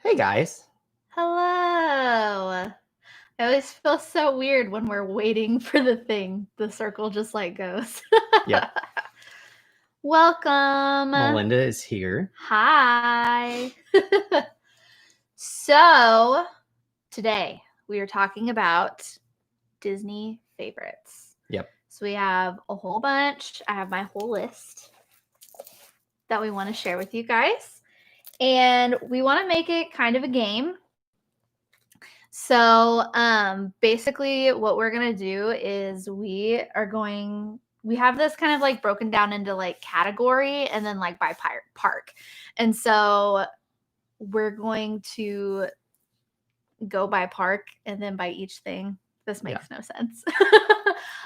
Hey guys. Hello. I always feel so weird when we're waiting for the circle just like goes. Yep. Welcome. Melinda is here. Hi. So, today we are talking about Disney favorites. Yep. So, we have a whole bunch. I have my whole list that we want to share with you guys. And we want to make it kind of a game. So basically what we're going to do is we have this kind of like broken down into like category and then like by park. And so we're going to go by park and then by each thing. This makes no sense.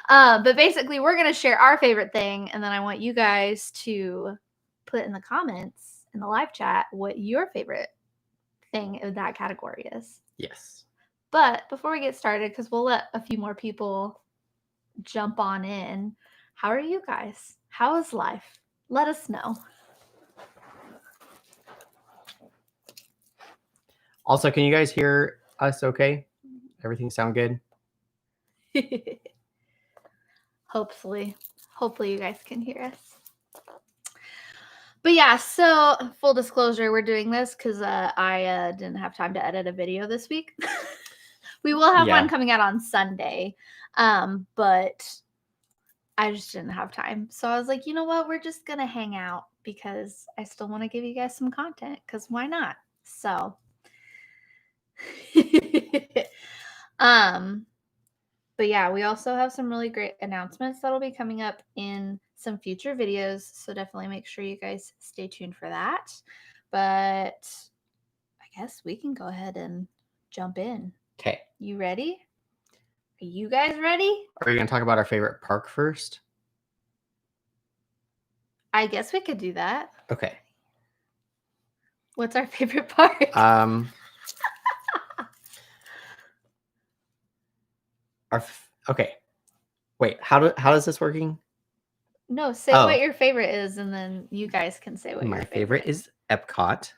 But basically we're going to share our favorite thing. And then I want you guys to put in the comments in the live chat what your favorite thing in that category is. Yes. But before we get started, because we'll let a few more people jump on in, how are you guys? How is life? Let us know. Also, can you guys hear us okay? Everything sound good? Hopefully you guys can hear us. But yeah, so full disclosure, we're doing this because I didn't have time to edit a video this week. We will have one coming out on Sunday, but I just didn't have time. So I was like, you know what? We're just going to hang out because I still want to give you guys some content because why not? So, but yeah, we also have some really great announcements that'll be coming up in some future videos. So definitely make sure you guys stay tuned for that. But I guess we can go ahead and jump in. Okay. You ready? Are you guys ready? Are you going to talk about our favorite park first? I guess we could do that. Okay. What's our favorite park? Okay. Wait, how is this working? No, say what your favorite is, and then you guys can say what my your favorite is. Epcot,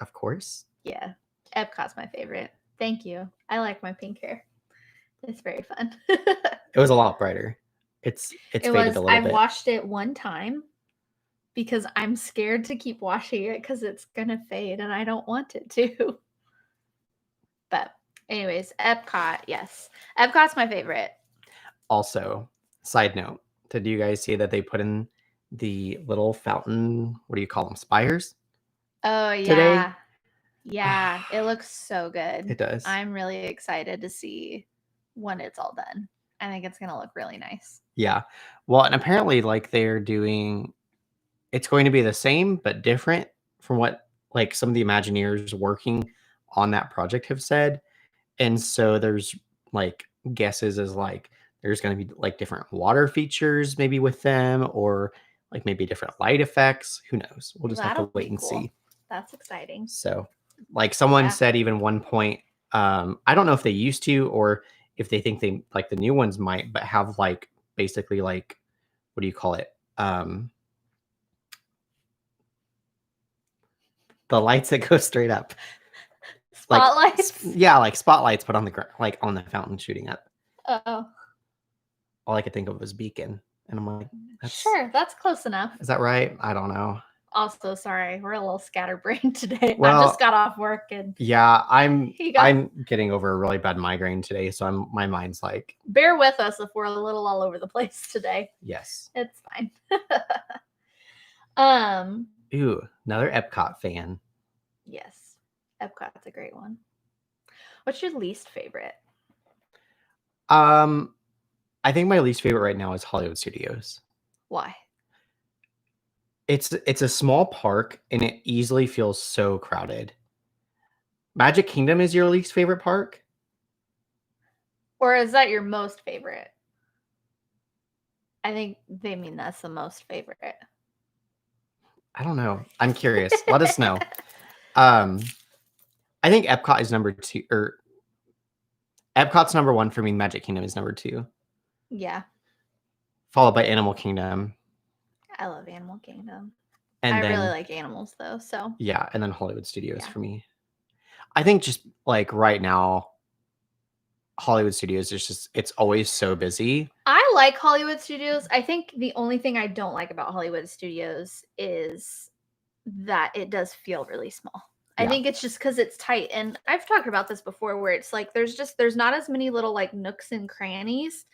of course. Yeah, Epcot's my favorite. Thank you. I like my pink hair. It's very fun. It was a lot brighter. It's faded a little bit. I washed it one time because I'm scared to keep washing it because it's gonna fade, and I don't want it to. But anyways, Epcot, yes. Epcot's my favorite. Also, side note, did you guys see that they put in the little fountain, what do you call them, spires? Oh, yeah. Today? Yeah, it looks so good. It does. I'm really excited to see when it's all done. I think it's going to look really nice. Yeah. Well, and apparently like they're doing, it's going to be the same but different from what like some of the Imagineers working on that project have said. And so there's like guesses as like there's going to be like different water features maybe with them, or like maybe different light effects. Who knows? We'll just have to wait and see. That's exciting. So like someone said even one point, I don't know if they used to or if they think they like the new ones might, but have like basically like, what do you call it? The lights that go straight up. Spotlights? Like, yeah, like spotlights put on the like on the fountain shooting up. Oh. All I could think of was beacon. And I'm like, sure, that's close enough. Is that right? I don't know. Also, sorry, we're a little scatterbrained today. Well, I just got off work and yeah, I'm getting over a really bad migraine today, so my mind's like, bear with us if we're a little all over the place today. Yes. It's fine. Ooh, another Epcot fan. Yes. Epcot's a great one. What's your least favorite? I think my least favorite right now is Hollywood Studios. Why? It's a small park and it easily feels so crowded. Magic Kingdom is your least favorite park? Or is that your most favorite? I think they mean that's the most favorite. I don't know. I'm curious. Let us know. I think Epcot is number 2, or Epcot's number 1 for me. Magic Kingdom is number 2. Yeah. Followed by Animal Kingdom. I love Animal Kingdom. And I really like animals though, so. Yeah, and then Hollywood Studios for me. I think just like right now, Hollywood Studios is just, it's always so busy. I like Hollywood Studios. I think the only thing I don't like about Hollywood Studios is that it does feel really small. I Yeah. think it's just because it's tight. And I've talked about this before where it's like there's not as many little like nooks and crannies.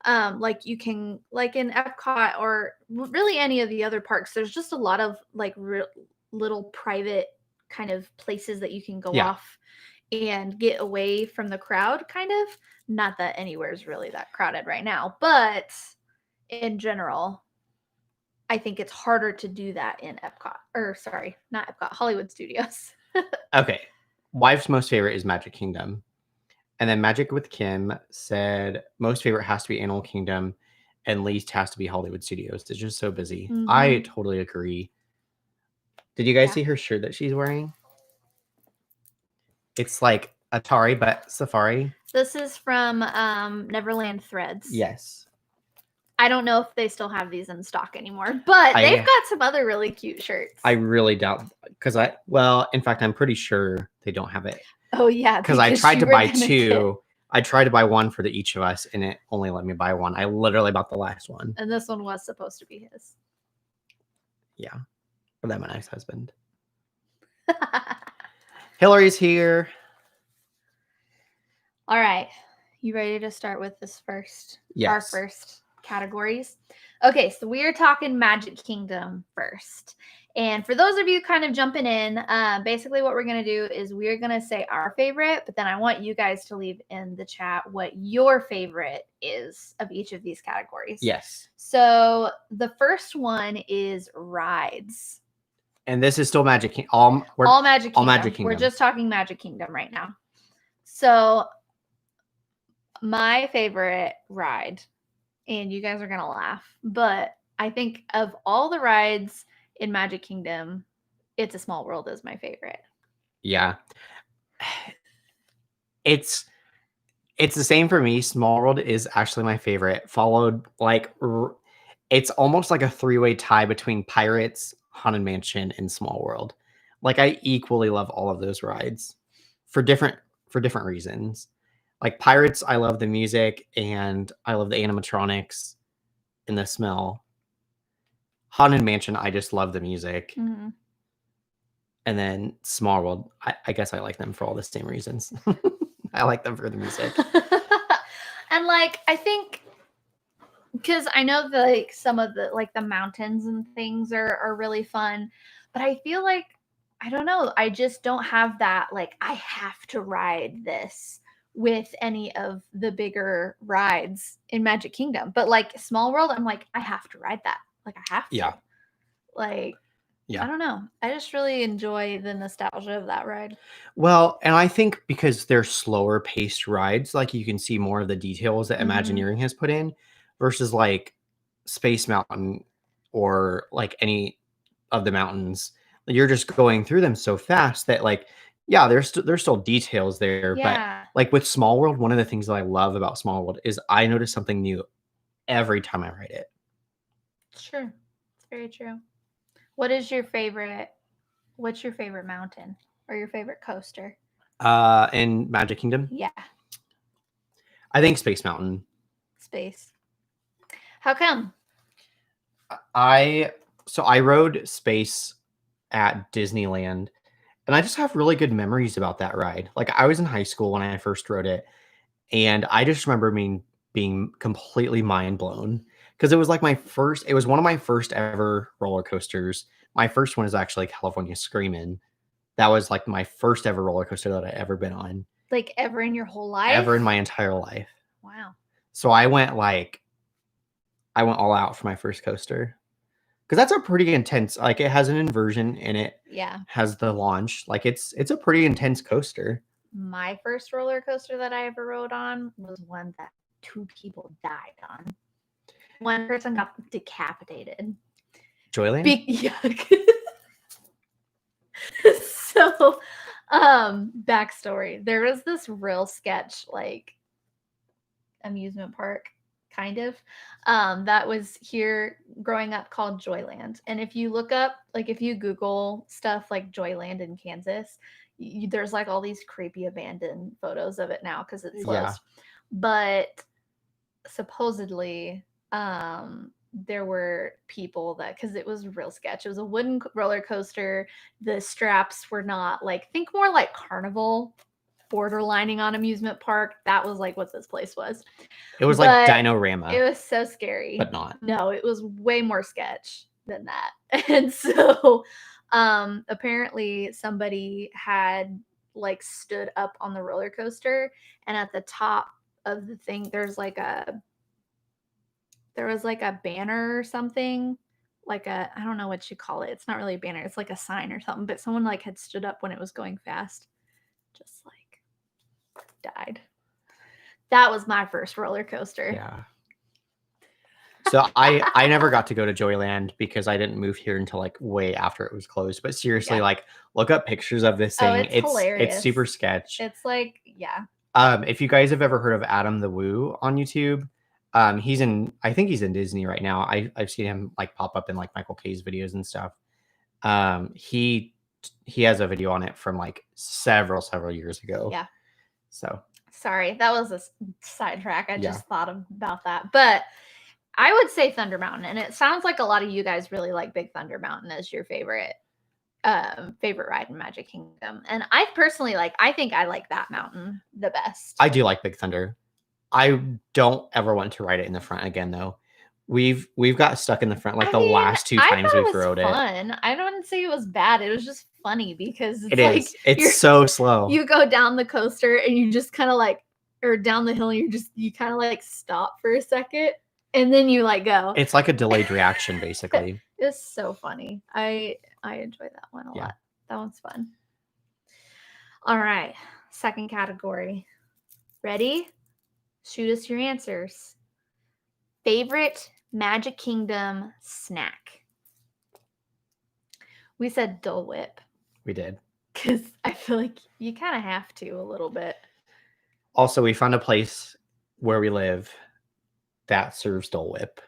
Like you can like in Epcot or really any of the other parks, there's just a lot of like little private kind of places that you can go Yeah. off and get away from the crowd, kind of. Not that anywhere is really that crowded right now, but in general, I think it's harder to do that in Epcot. Or sorry, not Epcot, Hollywood Studios. Okay. Wife's most favorite is Magic Kingdom. And then Magic with Kim said most favorite has to be Animal Kingdom and least has to be Hollywood Studios. It's just so busy. I totally agree. Did you guys see her shirt that she's wearing? It's like Atari, but Safari. This is from Neverland Threads. Yes. I don't know if they still have these in stock anymore, but they've got some other really cute shirts. I really doubt, because in fact, I'm pretty sure they don't have it. Oh, yeah. Because I tried to buy two. I tried to buy one for each of us, and it only let me buy one. I literally bought the last one. And this one was supposed to be his. Yeah. But I'm a nice husband. Hillary's here. All right. You ready to start with this first? Yes. Our first categories? Okay, so we are talking Magic Kingdom first. And for those of you kind of jumping in, basically what we're going to do is we're going to say our favorite, but then I want you guys to leave in the chat what your favorite is of each of these categories. Yes. So the first one is rides. And this is still Magic Kingdom. All Magic Kingdom. All Magic Kingdom. We're just talking Magic Kingdom right now. So my favorite ride, and you guys are going to laugh, but I think of all the rides in Magic Kingdom, It's a Small World is my favorite. Yeah. It's the same for me. Small World is actually my favorite, followed like it's almost like a three-way tie between Pirates, Haunted Mansion, and Small World. Like I equally love all of those rides for different reasons. Like Pirates, I love the music and I love the animatronics and the smell. Haunted Mansion, I just love the music. Mm-hmm. And then Small World, I guess I like them for all the same reasons. I like them for the music. And like, I think, because I know that like some of the like the mountains and things are really fun, but I feel like, I don't know, I just don't have that, like, I have to ride this with any of the bigger rides in Magic Kingdom. But like Small World, I'm like, I have to ride that. Like, I have to. Yeah. Like, yeah. I don't know. I just really enjoy the nostalgia of that ride. Well, and I think because they're slower paced rides, like you can see more of the details that Imagineering has put in versus like Space Mountain or like any of the mountains. You're just going through them so fast that like, yeah, there's still details there. Yeah. But like with Small World, one of the things that I love about Small World is I notice something new every time I ride it. Sure. It's very true. What's your favorite mountain or your favorite coaster? In Magic Kingdom? Yeah. I think Space Mountain. Space. How come? I rode Space at Disneyland, and I just have really good memories about that ride. Like I was in high school when I first rode it, and I just remember being completely mind blown because it was like it was one of my first ever roller coasters. My first one is actually California Screamin'. That was like my first ever roller coaster that I ever been on. Like ever in your whole life? Ever in my entire life. Wow. So I went all out for my first coaster. Because that's a pretty intense, like it has an inversion in it. Yeah. Has the launch. Like it's a pretty intense coaster. My first roller coaster that I ever rode on was one that 2 people died on. One person got decapitated. Joyland? Yuck. So, backstory. There was this real sketch, like, amusement park kind of. That was here growing up called Joyland. And if you look up, like if you Google stuff like Joyland in Kansas, there's like all these creepy abandoned photos of it now because it's closed. But supposedly, there were people that, because it was real sketch. It was a wooden roller coaster. The straps were not like, think more like Carnival, borderlining on amusement park. That was like what this place was. It was like Dino-Rama. It was so scary. But not. No, it was way more sketch than that. And so apparently somebody had like stood up on the roller coaster, and at the top of the thing there was like a banner or something, like I don't know what you call it. It's not really a banner. It's like a sign or something, but someone like had stood up when it was going fast. Just like died. That was my first roller coaster. Yeah. So I never got to go to Joyland because I didn't move here until like way after it was closed. But seriously, like look up pictures of this thing. It's hilarious. It's super sketch. It's like, yeah. If you guys have ever heard of Adam the Woo on YouTube, I think he's in Disney right now. I've seen him like pop up in like Michael K's videos and stuff. He has a video on it from like several years ago. Yeah. So sorry, that was a sidetrack. I just thought about that. But I would say Thunder Mountain, and it sounds like a lot of you guys really like Big Thunder Mountain as your favorite ride in Magic Kingdom. And I personally I think I like that mountain the best. I do like Big Thunder. I don't ever want to ride it in the front again though. We've got stuck in the front the last 2 times we've rode it. Fun. I don't say it was bad. It was just funny because it's so slow. You go down the coaster and you just kind of or down the hill and you kind of stop for a second and then you go. It's like a delayed reaction basically. It's so funny. I enjoy that one a lot. That one's fun. All right. Second category. Ready? Shoot us your answers. Favorite Magic Kingdom snack? We said Dole Whip. We did. Because I feel like you kind of have to a little bit. Also, we found a place where we live that serves Dole Whip.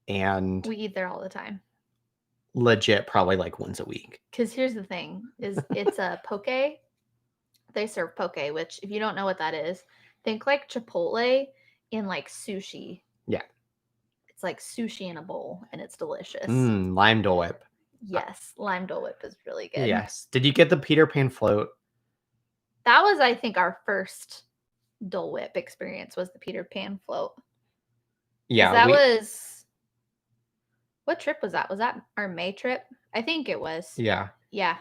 And we eat there all the time. Legit, probably once a week. Because here's the thing, is it's a poke. They serve poke, which if you don't know what that is, think like Chipotle in sushi. Yeah. It's like sushi in a bowl and it's delicious. Lime Dole Whip. Yes, lime Dole Whip is really good. Yes. Did you get the Peter Pan float? That was, I think, our first Dole Whip experience was the Peter Pan float. Yeah. What trip was that? Was that our May trip? I think it was. Yeah. Yeah.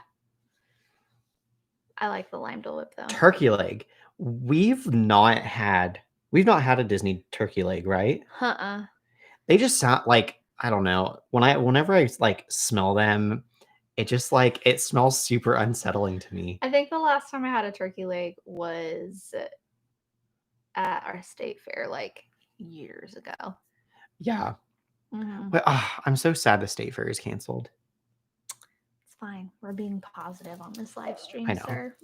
I like the lime Dole Whip though. Turkey leg. We've not had a Disney turkey leg, right? They just sound I don't know. Whenever I smell them, it just it smells super unsettling to me. I think the last time I had a turkey leg was at our state fair years ago. Yeah. Mm-hmm. But I'm so sad the state fair is canceled. It's fine. We're being positive on this live stream, I know. sir.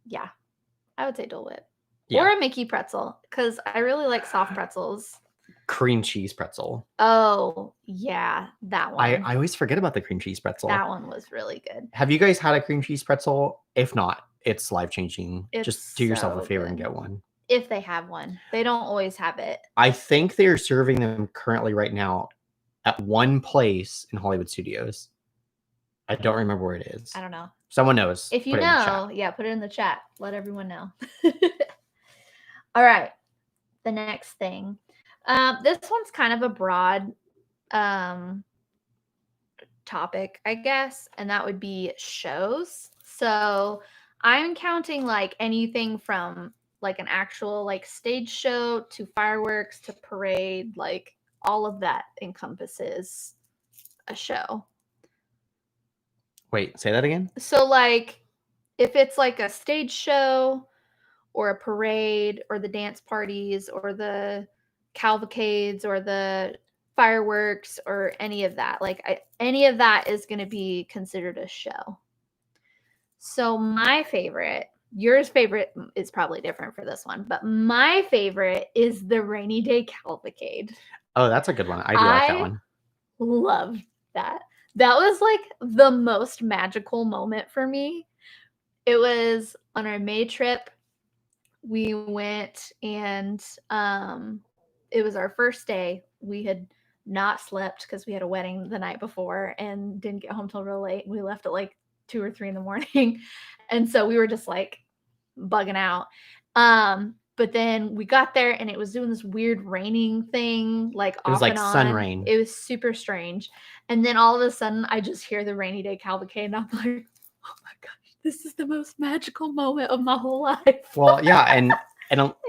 Yeah. I would say Dole Whip. Yeah. Or a Mickey pretzel, because I really like soft pretzels. Cream cheese pretzel. Oh, yeah. That one. I always forget about the cream cheese pretzel. That one was really good. Have you guys had a cream cheese pretzel? If not, it's life-changing. Just do yourself a favor and get one. If they have one. They don't always have it. I think they're serving them currently right now at one place in Hollywood Studios. I don't remember where it is. I don't know. Someone knows. If you know, put it in the chat. Let everyone know. All right. The next thing. This one's kind of a broad topic, I guess, and that would be shows. So I'm counting anything from an actual stage show to fireworks to parade, all of that encompasses a show. Wait, say that again? So if it's a stage show or a parade or the dance parties or the cavalcades or the fireworks or any of that, any of that is going to be considered a show. So my favorite yours favorite is probably different for this one, but my favorite is the Rainy Day Cavalcade. Oh, that's a good one. I do like that I one. love that. That was like the most magical moment for me. It was on our May trip. We went and it was our first day. We had not slept because we had a wedding the night before and didn't get home till real late. We left at like 2 or 3 in the morning. And so we were just like bugging out. But then we got there and it was doing this weird raining thing, like It was off like and sun on. rain. It was super strange. And then all of a sudden I just hear the Rainy Day Cavalcade and I'm like, oh my gosh, this is the most magical moment of my whole life. Well, yeah, and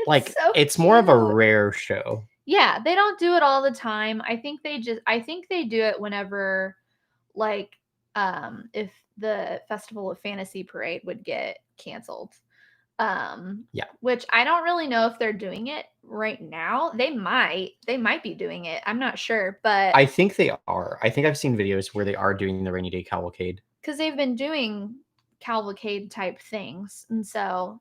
like so it's more of a cute. rare show. Yeah, they don't do it all the time. I think they do it whenever, like, if the Festival of Fantasy Parade would get canceled. Yeah. Which I don't really know if they're doing it right now. They might be doing it. I'm not sure, but I think they are. I think I've seen videos where they are doing the Rainy Day Cavalcade. because they've been doing cavalcade type things, and so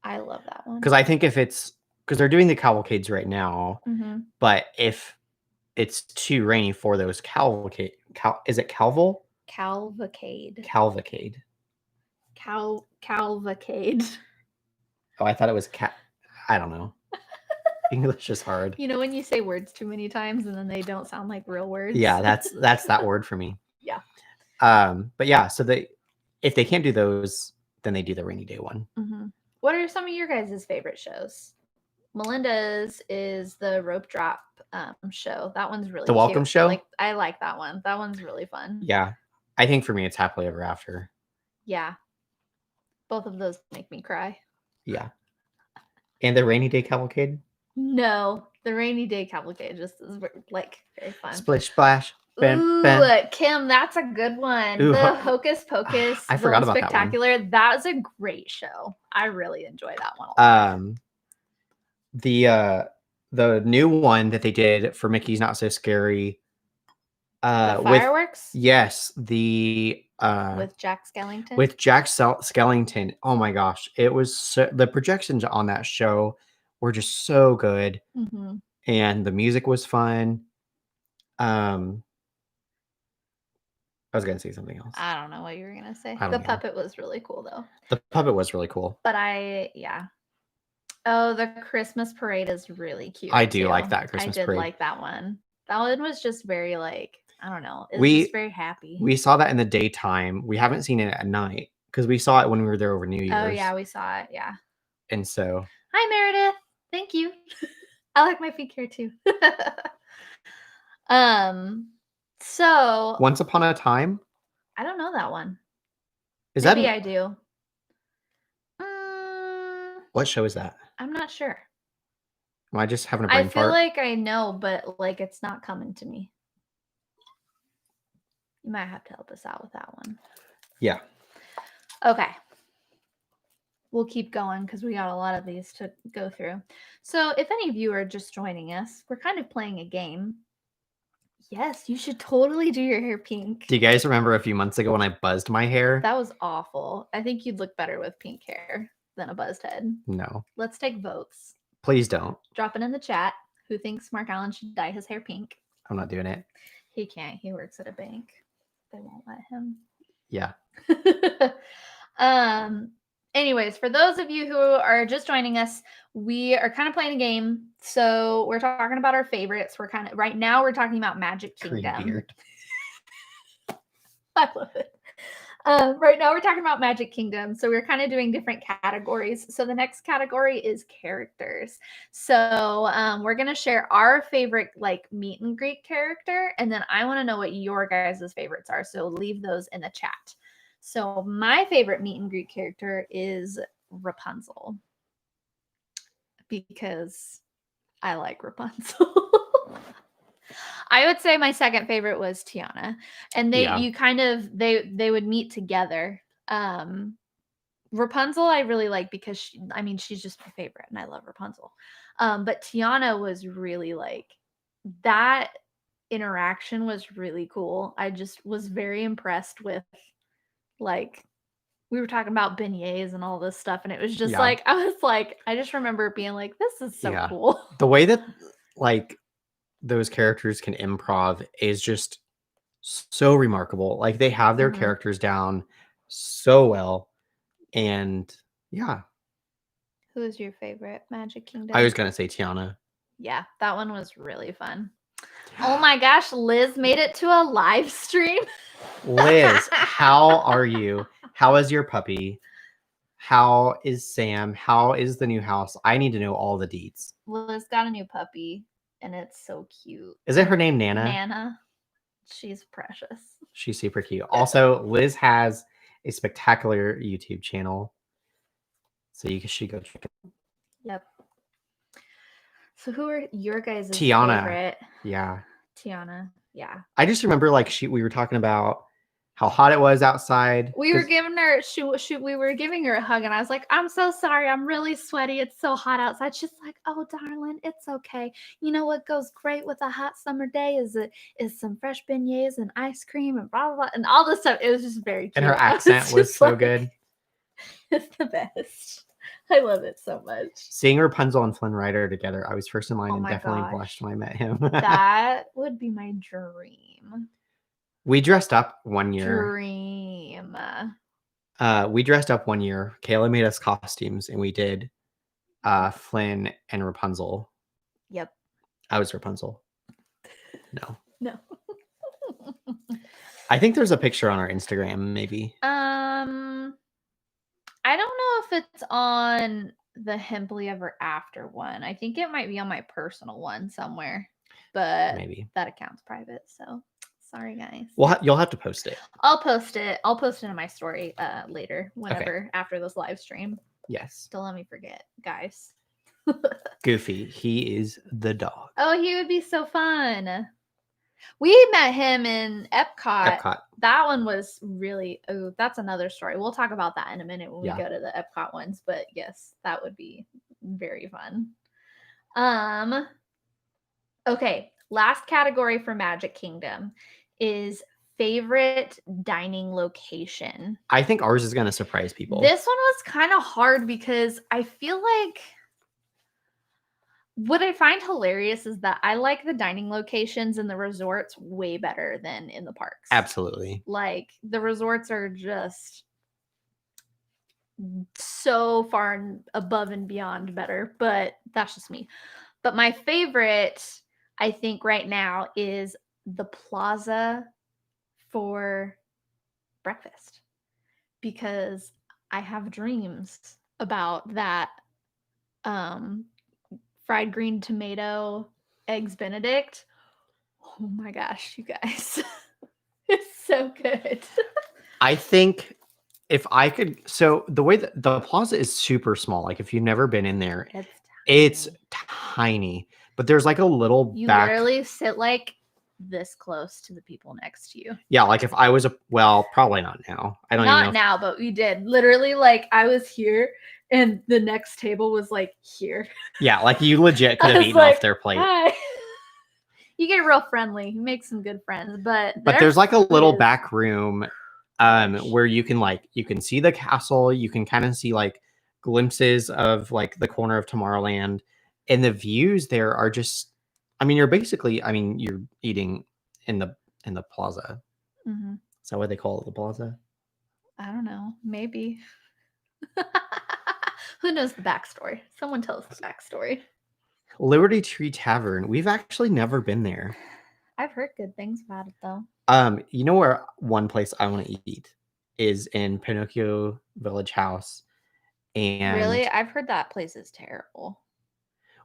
I love that one. Because I think because they're doing the cavalcades right now, Mm-hmm. but if it's too rainy for those cavalcade, is it Cavalcade. cavalcade? Cavalcade. Oh, I thought it was I don't know. English is hard. You know when you say words too many times and then they don't sound like real words? Yeah, that's that word for me. Yeah. But yeah, so if they can't do those, then they do the rainy day one. Mm-hmm. What are some of your guys' favorite shows? Melinda's is the rope drop show. That one's really The welcome cute. show? Like, I like that one. That one's really fun. Yeah. I think for me it's Happily Ever After. Yeah. Both of those make me cry. Yeah. And the Rainy Day Cavalcade? No, the Rainy Day Cavalcade just is like very fun. Splish Splash. Ooh, Kim, that's a good one. Ooh, the Hocus Pocus, I forgot about Spectacular. That's a great show. I really enjoy that one a lot. The new one that they did for Mickey's Not So Scary. The fireworks? Yes, with Jack Skellington. With Jack Skellington. Oh my gosh, it was the projections on that show were just so good, and the music was fun. I was gonna say something else. I don't know what you were gonna say. The puppet was really cool though. The puppet was really cool. But oh, the Christmas parade is really cute. I do like that Christmas parade. I did like that one. That one was just very like, I don't know. It was just very happy. We saw that in the daytime. We haven't seen it at night because we saw it when we were there over New Year's. Oh yeah, we saw it. Yeah. And so. Hi Meredith. Thank you. I like my feet here too. So Once Upon a Time? I don't know that one. Maybe I do. What show is that? I'm not sure. Am I just having a brain fart? I feel like I know, but like it's not coming to me. You might have to help us out with that one. Yeah. Okay. We'll keep going because we got a lot of these to go through. So if any of you are just joining us, we're kind of playing a game. Yes, you should totally do your hair pink. Do you guys remember a few months ago when I buzzed my hair? That was awful. I think you'd look better with pink hair than a buzzed head. No. Let's take votes. Please don't. Drop it in the chat. Who thinks Mark Allen should dye his hair pink? I'm not doing it. He can't. He works at a bank. They won't let him. Yeah. Anyways, for those of you who are just joining us, we are kind of playing a game. So we're talking about our favorites. Right now we're talking about Magic Kingdom. I love it. Right now we're talking about Magic Kingdom. So we're kind of doing different categories. So the next category is characters. So we're going to share our favorite like meet and greet character. And then I want to know what your guys' favorites are. So leave those in the chat. So my favorite meet and greet character is Rapunzel because I like Rapunzel. I would say my second favorite was Tiana, and they would meet together. Rapunzel I really like because she's just my favorite and I love Rapunzel. But Tiana was really like that interaction was really cool. I just was very impressed with like we were talking about beignets and all this stuff, and it was just Yeah. like I just remember being like, this is so Yeah. cool. The way that like those characters can improv is just so remarkable. Like they have their Mhm. characters down so well. And yeah, Who is your favorite Magic Kingdom? I was gonna say Tiana. Yeah, that one was really fun. Oh my gosh, Liz made it to a live stream. Liz, how are you? How is your puppy? How is Sam? How is the new house? I need to know all the deets. Liz got a new puppy, and it's so cute. Is it her name Nana? Nana. She's precious. She's super cute. Also, Liz has a spectacular YouTube channel. So you should go check it out. Yep. So who are your guys' Tiana. favorite? Yeah. Tiana. Yeah. I just remember like we were talking about how hot it was outside. We were giving her we were giving her a hug, and I was like, I'm so sorry, I'm really sweaty. It's so hot outside. She's like, oh darling, it's okay. You know what goes great with a hot summer day is some fresh beignets and ice cream and blah blah blah and all this stuff. It was just very cute. And her accent was so good. It's the best. I love it so much. Seeing Rapunzel and Flynn Rider together, I was first in line and definitely gosh. blushed when I met him. That would be my dream. We dressed up one year. Dream. We dressed up one year. Kayla made us costumes, and we did Flynn and Rapunzel. Yep. I was Rapunzel. No. No. I think there's a picture on our Instagram, maybe. I don't know if it's on the Hemphilly Ever After one. I think it might be on my personal one somewhere, but Maybe that account's private. So sorry, guys. Well, you'll have to post it. I'll post it. I'll post it in my story later, whenever after this live stream. Yes. Don't let me forget, guys. Goofy. He is the dog. Oh, he would be so fun. We met him in Epcot. That one was really, that's another story. We'll talk about that in a minute when we go to the Epcot ones. But yes, that would be very fun. Okay, last category for Magic Kingdom is favorite dining location. I think ours is going to surprise people. This one was kind of hard because I feel like what I find hilarious is that I like the dining locations in the resorts way better than in the parks. Absolutely. Like the resorts are just so far and above and beyond better, but that's just me. But my favorite, I think right now, is the Plaza for breakfast, because I have dreams about that fried green tomato eggs Benedict. Oh my gosh, you guys. It's so good. I think if I could, so the way that the Plaza is super small, like if you've never been in there, it's tiny, but there's like a little you literally sit like this close to the people next to you. Yeah, like if I was probably not now. I don't not even know now, but we did. Literally, like I was here and the next table was like here. Yeah, like you legit could have eaten off their plate. Hi. You get real friendly. You make some good friends, but there's like a little back room where you can see the castle, you can kind of see like glimpses of like the corner of Tomorrowland, and the views there are just, you're eating in the plaza. Mm-hmm. Is that what they call it, the plaza? I don't know, maybe. Who knows the backstory? Someone tell us the backstory. Liberty Tree Tavern. We've actually never been there. I've heard good things about it though. You know where one place I want to eat is in Pinocchio Village House. And really, I've heard that place is terrible.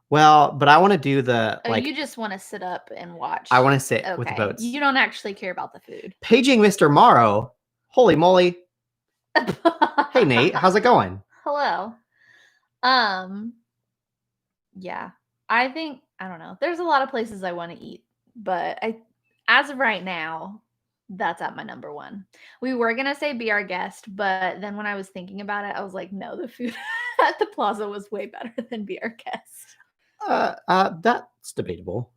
Well, but I want to do the you just want to sit up and watch. I want to sit with the boats. You don't actually care about the food. Paging Mr. Morrow. Holy moly. Hey Nate, how's it going? Hello. Yeah. I don't know. There's a lot of places I want to eat, but as of right now, that's at my number one. We were going to say Be Our Guest, but then when I was thinking about it, I was like, no, the food at the Plaza was way better than Be Our Guest. That's debatable.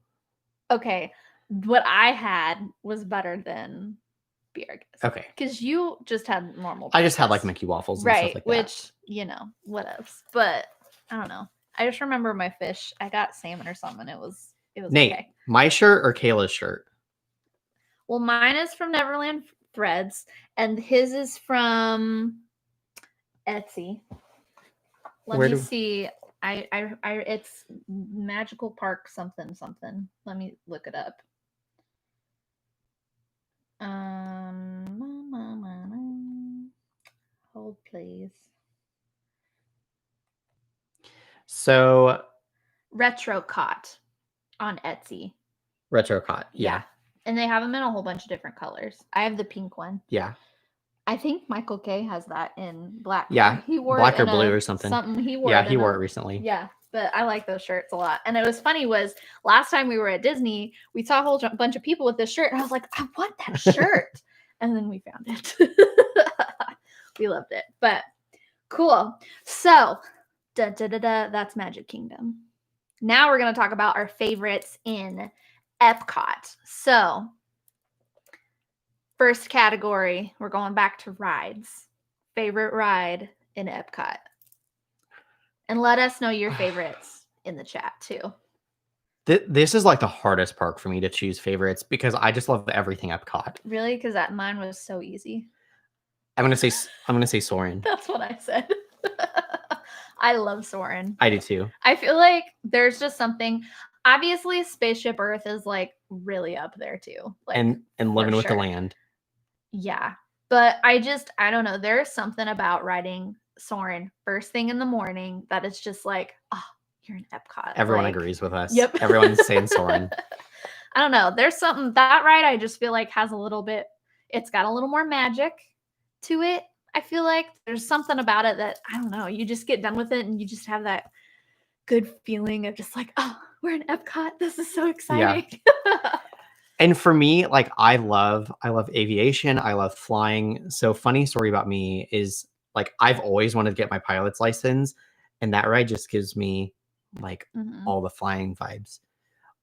Okay. What I had was better than beer, I guess. Okay. Because you just had normal. I just had like breakfast. Mickey waffles and Right, stuff like that. which, what else. But I don't know. I just remember my fish. I got salmon or something. It was Nate, okay. my shirt or Kayla's shirt? Well, mine is from Neverland Threads, and his is from Etsy. Let me see. I it's Magical Park something. Let me look it up. Hold please. So Retro Cot on Etsy. Retro Cot, yeah. And they have them in a whole bunch of different colors. I have the pink one. Yeah. I think Michael K has that in black. Yeah, he wore black it or blue or something. He wore yeah, it. He wore it recently. Yeah, but I like those shirts a lot. And it was funny was last time we were at Disney, we saw a whole bunch of people with this shirt, and I was like, I want that shirt. And then we found it. We loved it. But cool. So, that's Magic Kingdom. Now we're going to talk about our favorites in Epcot. So, first category, we're going back to rides. Favorite ride in Epcot. And let us know your favorites in the chat too. This is like the hardest park for me to choose favorites because I just love everything Epcot. Really? Because mine was so easy. I'm gonna say Soarin'. That's what I said. I love Soarin'. I do too. I feel like there's just something. Obviously, Spaceship Earth is like really up there too. Like, and Living with the Land. Yeah, but I don't know. There's something about riding Soarin' first thing in the morning that it's just like, oh, you're in Epcot. Everyone agrees with us. Yep. Everyone's saying Soarin'. I don't know. There's something that ride I just feel like has a little bit. It's got a little more magic to it. I feel like there's something about it that I don't know. You just get done with it and you just have that good feeling of just like, oh, we're in Epcot. This is so exciting. Yeah. And for me, like I love aviation. I love flying. So funny story about me is like I've always wanted to get my pilot's license, and that ride just gives me like all the flying vibes.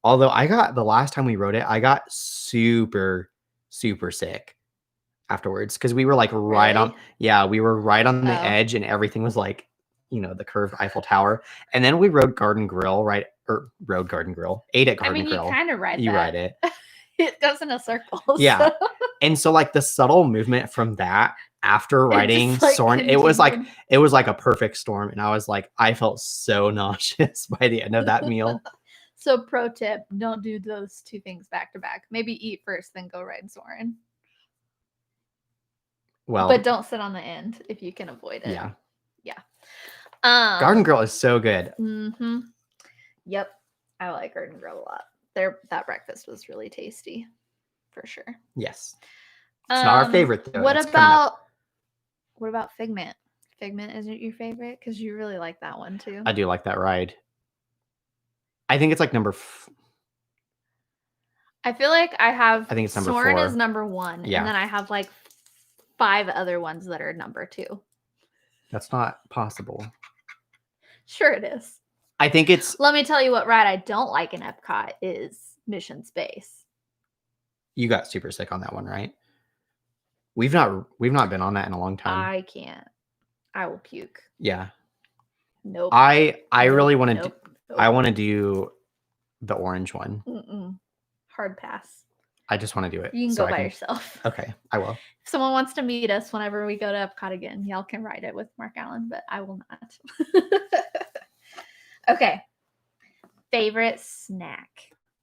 Although the last time we rode it, I got super, super sick afterwards because we were like right on the edge and everything was like, the curved Eiffel Tower. And then we rode Garden Grill, ate at Garden Grill. You kind of ride it. It goes in a circle. Yeah. So. And so like the subtle movement from that after riding Soarin', it was like a perfect storm. And I was like, I felt so nauseous by the end of that meal. So pro tip, don't do those two things back to back. Maybe eat first, then go ride Soarin'. Well, but don't sit on the end if you can avoid it. Yeah. Yeah. Garden Grill is so good. Mm-hmm. Yep. I like Garden Grill a lot. That breakfast was really tasty, for sure. Yes. It's not our favorite though. What about Figment? Figment isn't your favorite? Because you really like that one too. I do like that ride. I think it's like I feel like I think it's number Soarin' 4. is number 1. Yeah. And then I have like 5 other ones that are number 2. That's not possible. Sure it is. I think it's... Let me tell you what ride I don't like in Epcot is Mission Space. You got super sick on that one, right? We've not been on that in a long time. I can't. I will puke. Yeah. Nope. I really want to I want to do the orange one. Hard pass. I just want to do it. You can go by yourself. Okay, I will. If someone wants to meet us whenever we go to Epcot again, y'all can ride it with Mark Allen, but I will not. Okay. Favorite snack.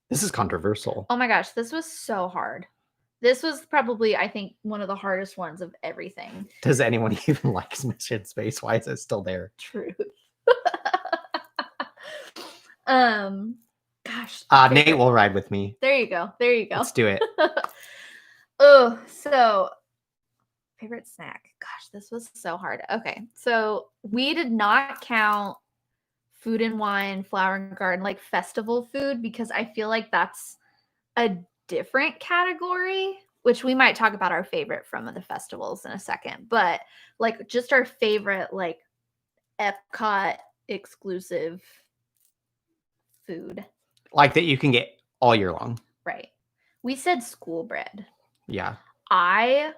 This is controversial. Oh my gosh, this was so hard. This was probably, I think, one of the hardest ones of everything. Does anyone even like Mission Space? Why is it still there? Truth. Gosh. Nate will ride with me. There you go. Let's do it. Oh, so favorite snack. Gosh, this was so hard. Okay, so we did not count food and wine, flower and garden, like festival food, because I feel like that's a different category, which we might talk about our favorite from the festivals in a second. But like just our favorite, like Epcot exclusive food. Like that you can get all year long. Right. We said school bread. Yeah. I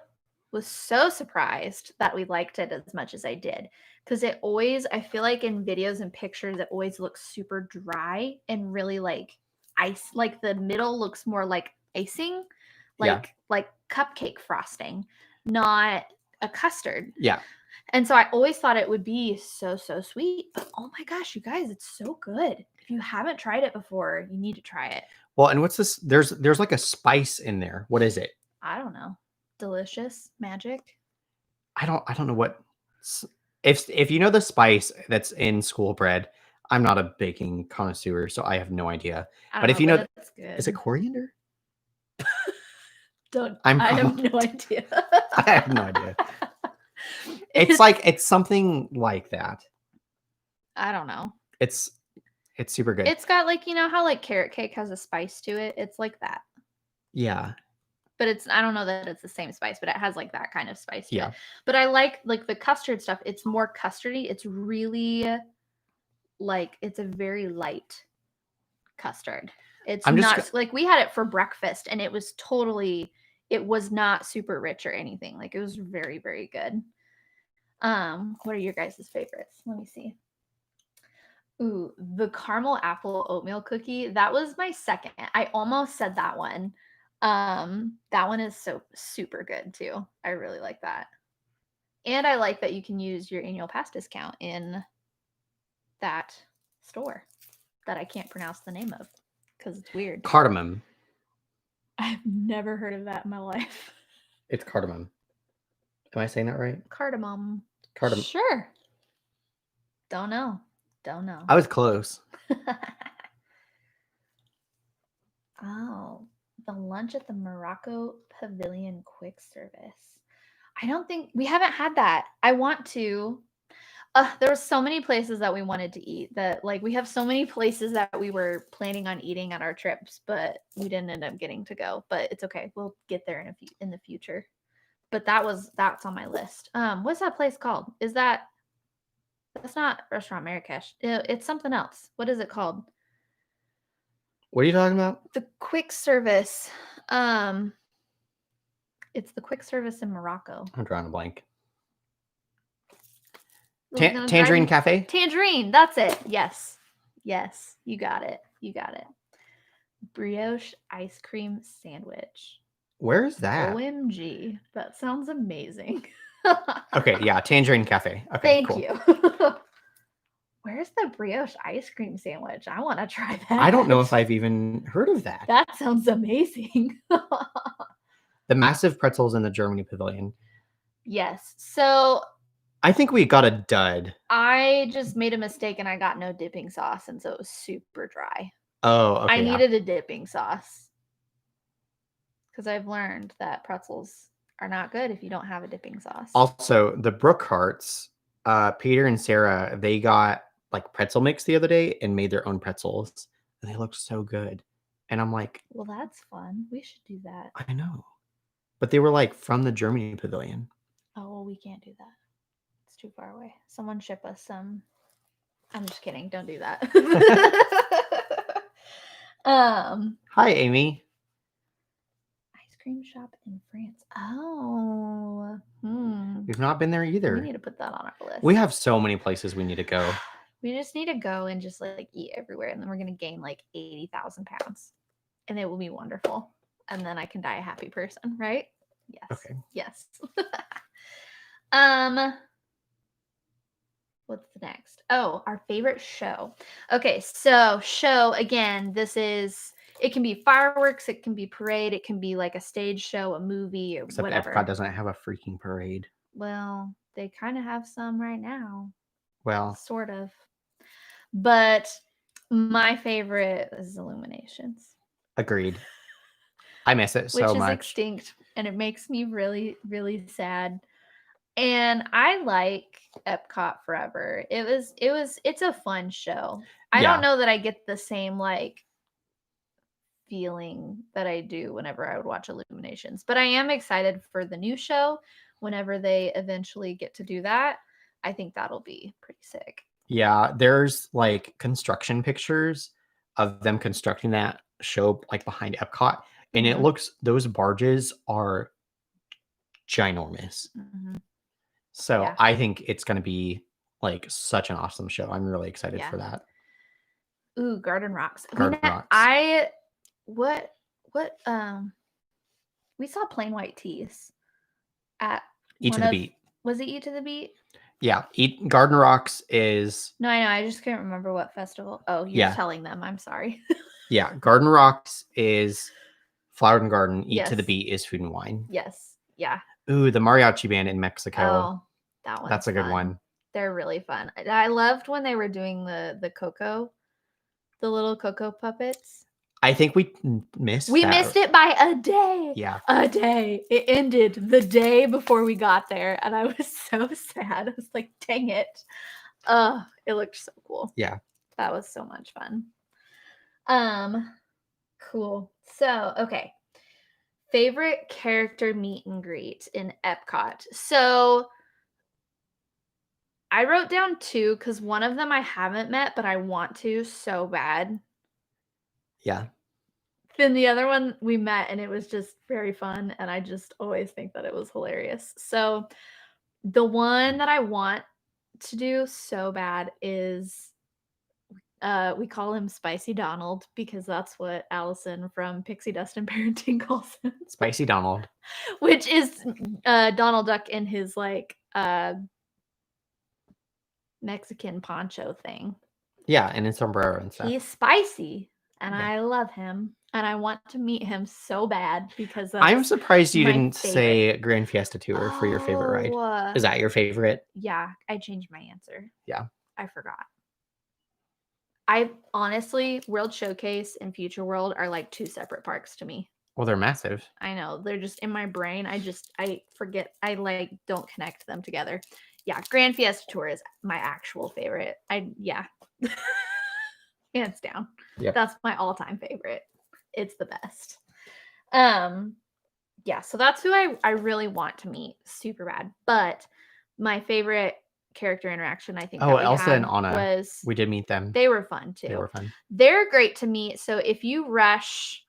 was so surprised that we liked it as much as I did. Because I feel like in videos and pictures, it always looks super dry and really like ice. Like the middle looks more like icing, like cupcake frosting, not a custard. Yeah. And so I always thought it would be so, so sweet. But oh my gosh, you guys, it's so good. If you haven't tried it before, you need to try it. Well, and what's this? There's like a spice in there. What is it? I don't know. Delicious magic. I don't know what. If you know the spice that's in school bread, I'm not a baking connoisseur, so I have no idea. But if you know, it's good. is it coriander? I have no idea. I have no idea. It's something like that. I don't know. It's super good. It's got like, you know how like carrot cake has a spice to it? It's like that. Yeah. But I don't know that it's the same spice, but it has like that kind of spice to Yeah. it. But I like the custard stuff. It's more custardy. It's really like, it's a very light custard. It's not like we had it for breakfast and it was not super rich or anything. Like it was very, very good. What are your guys' favorites? Let me see. Ooh, the caramel apple oatmeal cookie. That was my second. I almost said that one. That one is so super good too. I really like that. And I like that you can use your annual pass discount in that store that I can't pronounce the name of because it's weird. Cardamom. I've never heard of that in my life. It's cardamom. Am I saying that right? Cardamom. Cardamom. Sure. Don't know. I was close. Oh, the lunch at the Morocco Pavilion quick service. I don't think we haven't had that. I want to. There were so many places that we wanted to eat that like we have so many places that we were planning on eating at our trips, but we didn't end up getting to go. But it's okay. We'll get there in the future. But that's on my list. What's that place called? That's not Restaurant Marrakesh. It's something else. What is it called? What are you talking about? The quick service. It's the quick service in Morocco. I'm drawing a blank. Tangerine Cafe? Tangerine, that's it. Yes. You got it. Brioche ice cream sandwich. Where is that? OMG. That sounds amazing. Okay, yeah, Tangerine Cafe. Okay, Thank you. Where's the brioche ice cream sandwich? I want to try that. I don't know if I've even heard of that. That sounds amazing. The massive pretzels in the Germany Pavilion. Yes. So I think we got a dud. I just made a mistake and I got no dipping sauce, and so it was super dry. Oh, okay. I needed a dipping sauce because I've learned that pretzels are not good if you don't have a dipping sauce. Also, the Brookharts, Peter and Sarah, they got like pretzel mix the other day and made their own pretzels, and they looked so good. And I'm like, well, that's fun. We should do that. I know, but they were like from the Germany Pavilion. Oh, well, we can't do that. It's too far away. Someone ship us some. I'm just kidding. Don't do that. Hi, Amy. Ice cream shop in France. Oh. We've not been there either. We need to put that on our list. We have so many places we need to go. We just need to go and just like eat everywhere, and then we're gonna gain like 80,000 pounds, and it will be wonderful. And then I can die a happy person, right? Yes. Okay. Yes. What's the next? Oh, our favorite show. Okay, so show again. It can be fireworks, it can be parade, it can be like a stage show, a movie, or Except whatever. Epcot doesn't have a freaking parade. Well, they kind of have some right now. Well, sort of. But my favorite is Illuminations. Agreed. I miss it so much. Which is extinct, and it makes me really, really sad. And I like Epcot Forever. It's a fun show. I don't know that I get the same like feeling that I do whenever I would watch Illuminations, but I am excited for the new show whenever they eventually get to do that. I think that'll be pretty sick. Yeah, there's like construction pictures of them constructing that show like behind Epcot, and it looks, those barges are ginormous. Mhm. So Yeah. I think it's going to be like such an awesome show. I'm really excited Yeah. for that. Ooh, Garden Rocks. Garden Rocks. We saw Plain White Tees at Eat to the Beat. Was it Eat to the Beat? Yeah, Garden Rocks is. No, I know. I just can't remember what festival. Oh, you're telling them. I'm sorry. Yeah, Garden Rocks is Flower and Garden. Eat to the Yes. Beat is Food and Wine. Yes. Yeah. Ooh, the mariachi band in Mexico. Oh, that one's That's a good fun. one. They're really fun. I loved when they were doing the Coco, the little Coco puppets. I think we missed it by a day. Yeah. A day. It ended the day before we got there, and I was so sad. I was like, dang it. It looked so cool. Yeah. That was so much fun. Cool. So, okay. Favorite character meet and greet in Epcot. So I wrote down 2 because one of them I haven't met, but I want to so bad. Yeah. Then the other one we met, and it was just very fun, and I just always think that it was hilarious. So the one that I want to do so bad is we call him Spicy Donald because that's what Allison from Pixie Dust and Parenting calls him. Spicy Donald. Which is Donald Duck in his like Mexican poncho thing. Yeah, and his sombrero and stuff. He's spicy, and I love him, and I want to meet him so bad because that's I'm surprised you didn't favorite. say Grand Fiesta Tour for your favorite ride. Is that your favorite? Yeah, I changed my answer. Yeah. I forgot. I honestly, World Showcase and Future World are like 2 separate parks to me. Well, they're massive. I know. They're just in my brain. I forget. I like don't connect them together. Yeah, Grand Fiesta Tour is my actual favorite. Hands down. Yep. That's my all-time favorite. It's the best. Yeah, so that's who I really want to meet super bad. But my favorite character interaction I think Elsa and Anna we did meet them. They were fun too. They were fun. They're great to meet. So if you rush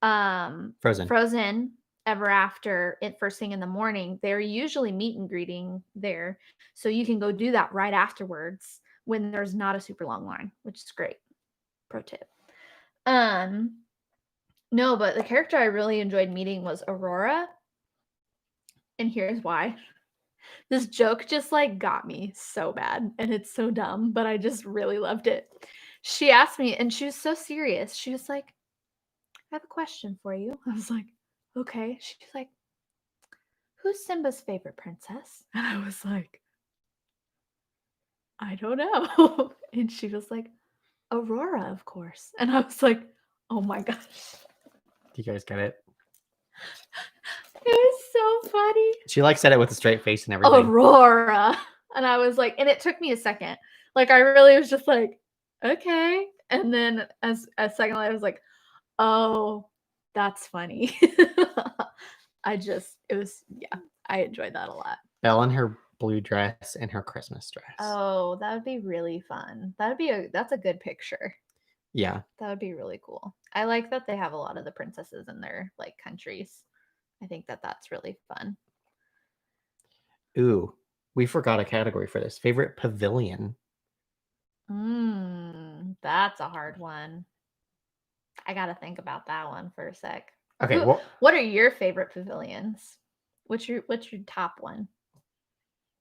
Frozen Ever After first thing in the morning, they're usually meet and greeting there. So you can go do that right afterwards when there's not a super long line, which is great. Pro tip. No, but the character I really enjoyed meeting was Aurora. And here's why. This joke just like got me so bad, and it's so dumb, but I just really loved it. She asked me, and she was so serious. She was like, I have a question for you. I was like, okay. She's like, who's Simba's favorite princess? And I was like, I don't know. And she was like, Aurora, of course. And I was like, oh my gosh. Do you guys get it? It was so funny. She like said it with a straight face and everything. Aurora. And I was like, and it took me a second. Like I really was just like, okay. And then as a second later, I was like, oh, that's funny. I enjoyed that a lot. Belle in her blue dress and her Christmas dress. Oh, that would be really fun. That's a good picture. Yeah. That would be really cool. I like that they have a lot of the princesses in their like countries. I think that's really fun. Ooh, we forgot a category for this. Favorite pavilion. That's a hard one. I got to think about that one for a sec. Okay, what are your favorite pavilions? What's your top one?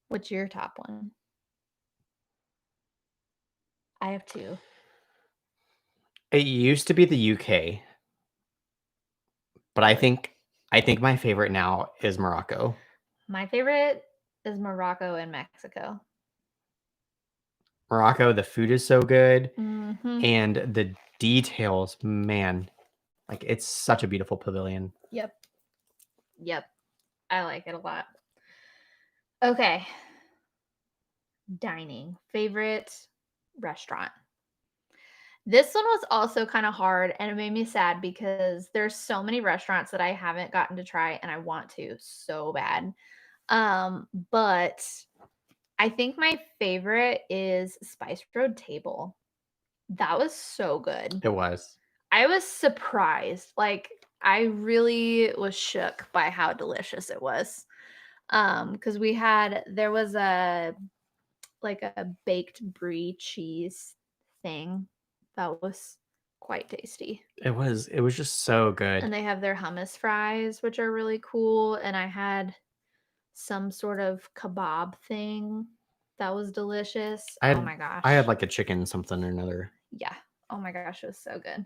What's your top one? I have 2. It used to be the UK, but I think my favorite now is Morocco. My favorite is Morocco and Mexico. Morocco, the food is so good, and the details, man, like it's such a beautiful pavilion. Yep. I like it a lot. Okay. Dining. Favorite restaurant. This one was also kind of hard, and it made me sad because there's so many restaurants that I haven't gotten to try, and I want to so bad. But I think my favorite is Spice Road Table. That was so good. It was. I was surprised. Like, I really was shook by how delicious it was. Because there was a baked brie cheese thing that was quite tasty. It was just so good. And they have their hummus fries, which are really cool. And I had some sort of kebab thing that was delicious. Oh my gosh. I had like a chicken something or another. Yeah. Oh my gosh, it was so good.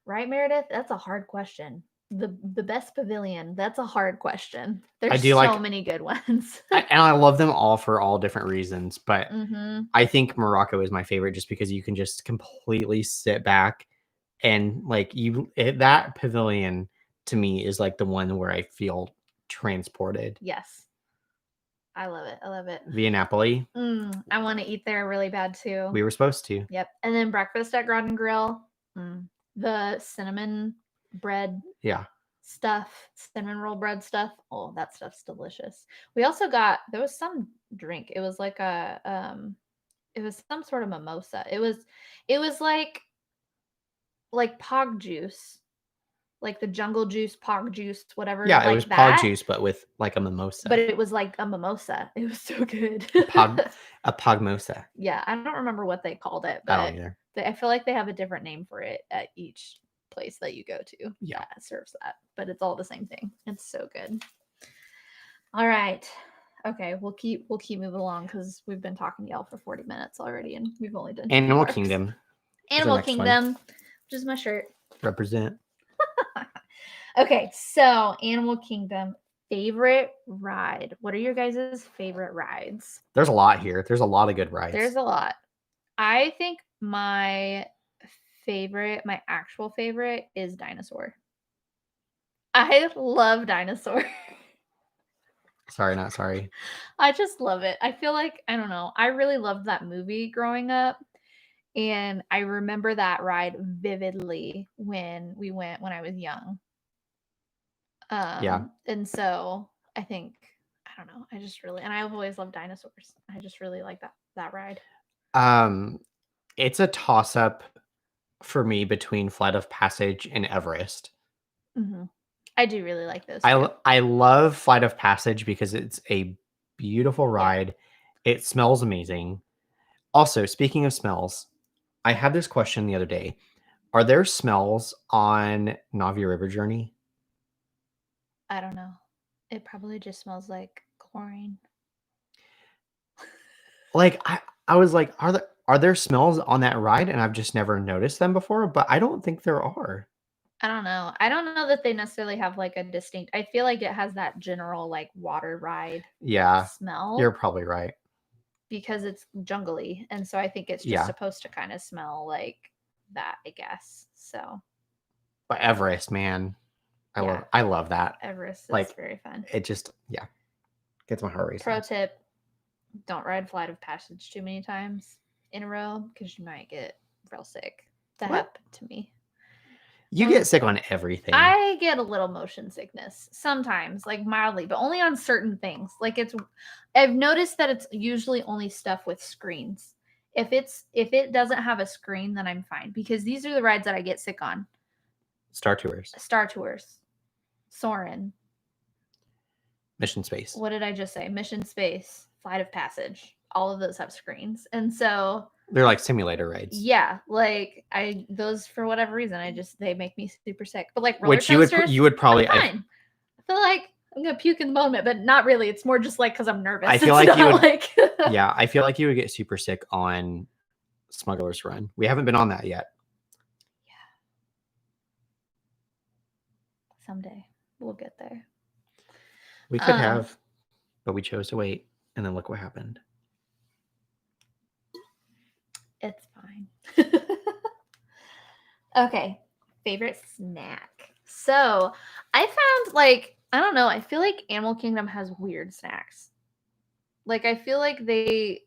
Right, Meredith? That's a hard question. The best pavilion, that's a hard question. There's so many good ones. And I love them all for all different reasons, but Mm-hmm. I think Morocco is my favorite just because you can just completely sit back and like that pavilion to me is like the one where I feel transported. Yes. I love it. I love it. Via Napoli. I want to eat there really bad too. We were supposed to. Yep. And then breakfast at Garden Grill. The cinnamon bread stuff, cinnamon roll bread stuff. Oh, that stuff's delicious. We also got, there was some drink. It was like it was some sort of mimosa. It was like pog juice. Like the jungle juice, pog juice, whatever. Yeah, like it was pog juice, but with like a mimosa. But it was like a mimosa. It was so good. A pogmosa. Yeah, I don't remember what they called it, I but don't either. I feel like they have a different name for it at each place that you go to. Yeah, that serves that, but it's all the same thing. It's so good. All right. Okay, we'll keep moving along because we've been talking to y'all for 40 minutes already, and we've only done Animal Kingdom. Animal Kingdom, which is my shirt. Represent. Okay, so Animal Kingdom, favorite ride. What are your guys' favorite rides? There's a lot here. There's a lot of good rides. There's a lot. I think my actual favorite is Dinosaur. I love Dinosaur. Sorry, not sorry. I just love it. I feel like, I don't know, I really loved that movie growing up. And I remember that ride vividly when we went when I was young. Yeah. And so I think, I don't know, I just really, and I've always loved dinosaurs. I just really like that ride. It's a toss-up for me between Flight of Passage and Everest. Mm-hmm. I do really like those. I love Flight of Passage because it's a beautiful ride. Yeah. It smells amazing. Also, speaking of smells, I had this question the other day. Are there smells on Navi River Journey? I don't know. It probably just smells like chlorine. Like I was like, are there smells on that ride? And I've just never noticed them before, but I don't think there are. I don't know. I don't know that they necessarily have like a distinct. I feel like it has that general like water ride smell. You're probably right. Because it's jungly, and so I think it's just supposed to kind of smell like that, I guess. So, but Everest, man, I love that. Everest is very fun. It just gets my heart racing. Pro tip: don't ride Flight of Passage too many times in a row because you might get real sick. That happened to me. You get sick on everything. I get a little motion sickness sometimes, like mildly, but only on certain things. Like I've noticed that it's usually only stuff with screens. If it doesn't have a screen, then I'm fine because these are the rides that I get sick on. Star Tours, Soarin', Mission Space. What did I just say? Mission Space, Flight of Passage. All of those have screens, and so they're like simulator rides. Yeah, like those for whatever reason, they make me super sick. But like roller coasters, you would probably fine. I feel like I'm gonna puke in the moment, but not really. It's more just like because I'm nervous. I feel like you would. Yeah, I feel like you would get super sick on Smuggler's Run. We haven't been on that yet. Yeah. Someday we'll get there. We could have, but we chose to wait, and then look what happened. It's fine. Okay. Favorite snack. So I found I don't know. I feel like Animal Kingdom has weird snacks. Like I feel like I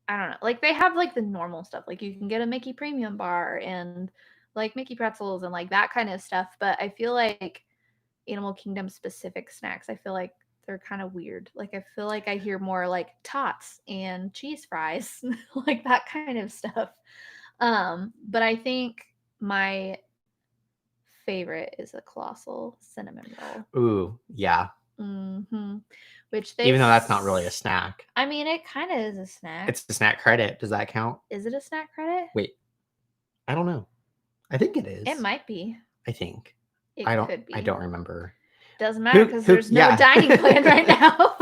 don't know. Like they have like the normal stuff. Like you can get a Mickey Premium bar and like Mickey pretzels and like that kind of stuff. But I feel like Animal Kingdom specific snacks, I feel like they're kind of weird. Like I feel like I hear more like tots and cheese fries, like that kind of stuff. But I think my favorite is a colossal cinnamon roll. Ooh, yeah. Which they Even though that's not really a snack. I mean, it kind of is a snack. It's a snack credit. Does that count? Is it a snack credit? Wait. I don't know. I think it is. It might be. I think. It could be. I don't remember. Doesn't matter because there's no dining plan right now.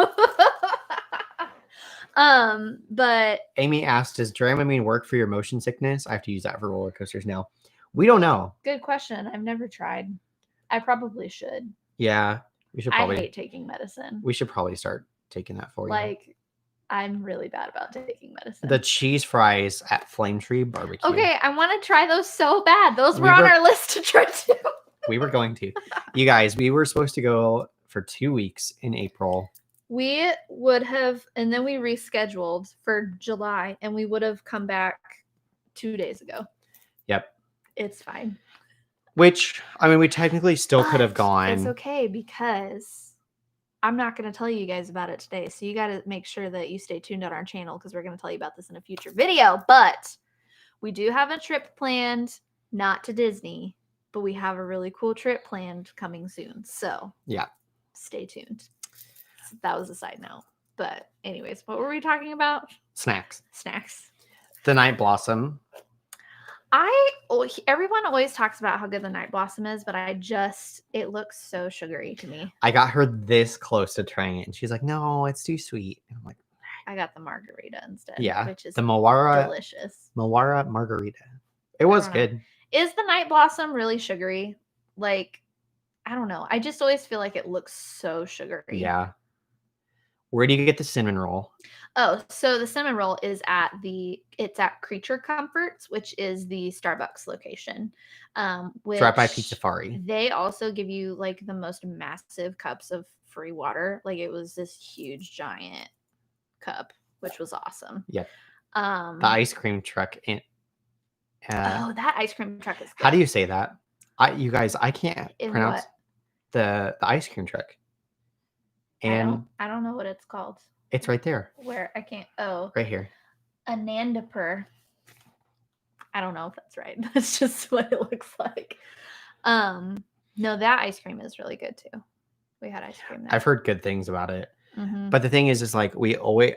But Amy asked, does Dramamine work for your motion sickness? I have to use that for roller coasters now. We don't know. Good question. I've never tried. I probably should. Yeah. We should probably. I hate taking medicine. We should probably start taking that for you. Like, I'm really bad about taking medicine. The cheese fries at Flame Tree Barbecue. Okay, I want to try those so bad. Those were on our list to try too. We were going to. You guys, we were supposed to go for 2 weeks in April. We would have, and then we rescheduled for July, and we would have come back 2 days ago. Yep. It's fine. Which, I mean, we technically still could have gone. It's okay because I'm not going to tell you guys about it today. So you got to make sure that you stay tuned on our channel because we're going to tell you about this in a future video. But we do have a trip planned, not to Disney, but we have a really cool trip planned coming soon. So yeah, stay tuned. So that was a side note. But anyways, what were we talking about? Snacks. The Night Blossom. Everyone always talks about how good the Night Blossom is, but it looks so sugary to me. I got her this close to trying it, and she's like, "No, it's too sweet." And I'm like, I got the margarita instead. Yeah, which is the Mawara delicious. Mawara margarita. It was good. Is the Night Blossom really sugary? Like, I don't know. I just always feel like it looks so sugary. Yeah. Where do you get the cinnamon roll? Oh, so the cinnamon roll is at Creature Comforts, which is the Starbucks location. It's right by Pizzafari. They also give you like the most massive cups of free water. Like it was this huge giant cup, which was awesome. Yep. The ice cream truck. That ice cream truck is good. How do you say that? You guys, I can't pronounce the ice cream truck. And I don't know what it's called. It's right there. Where I can't. Oh, right here. Anandapur. I don't know if that's right. That's just what it looks like. No, that ice cream is really good too. We had ice cream there. I've heard good things about it. Mm-hmm. But the thing is like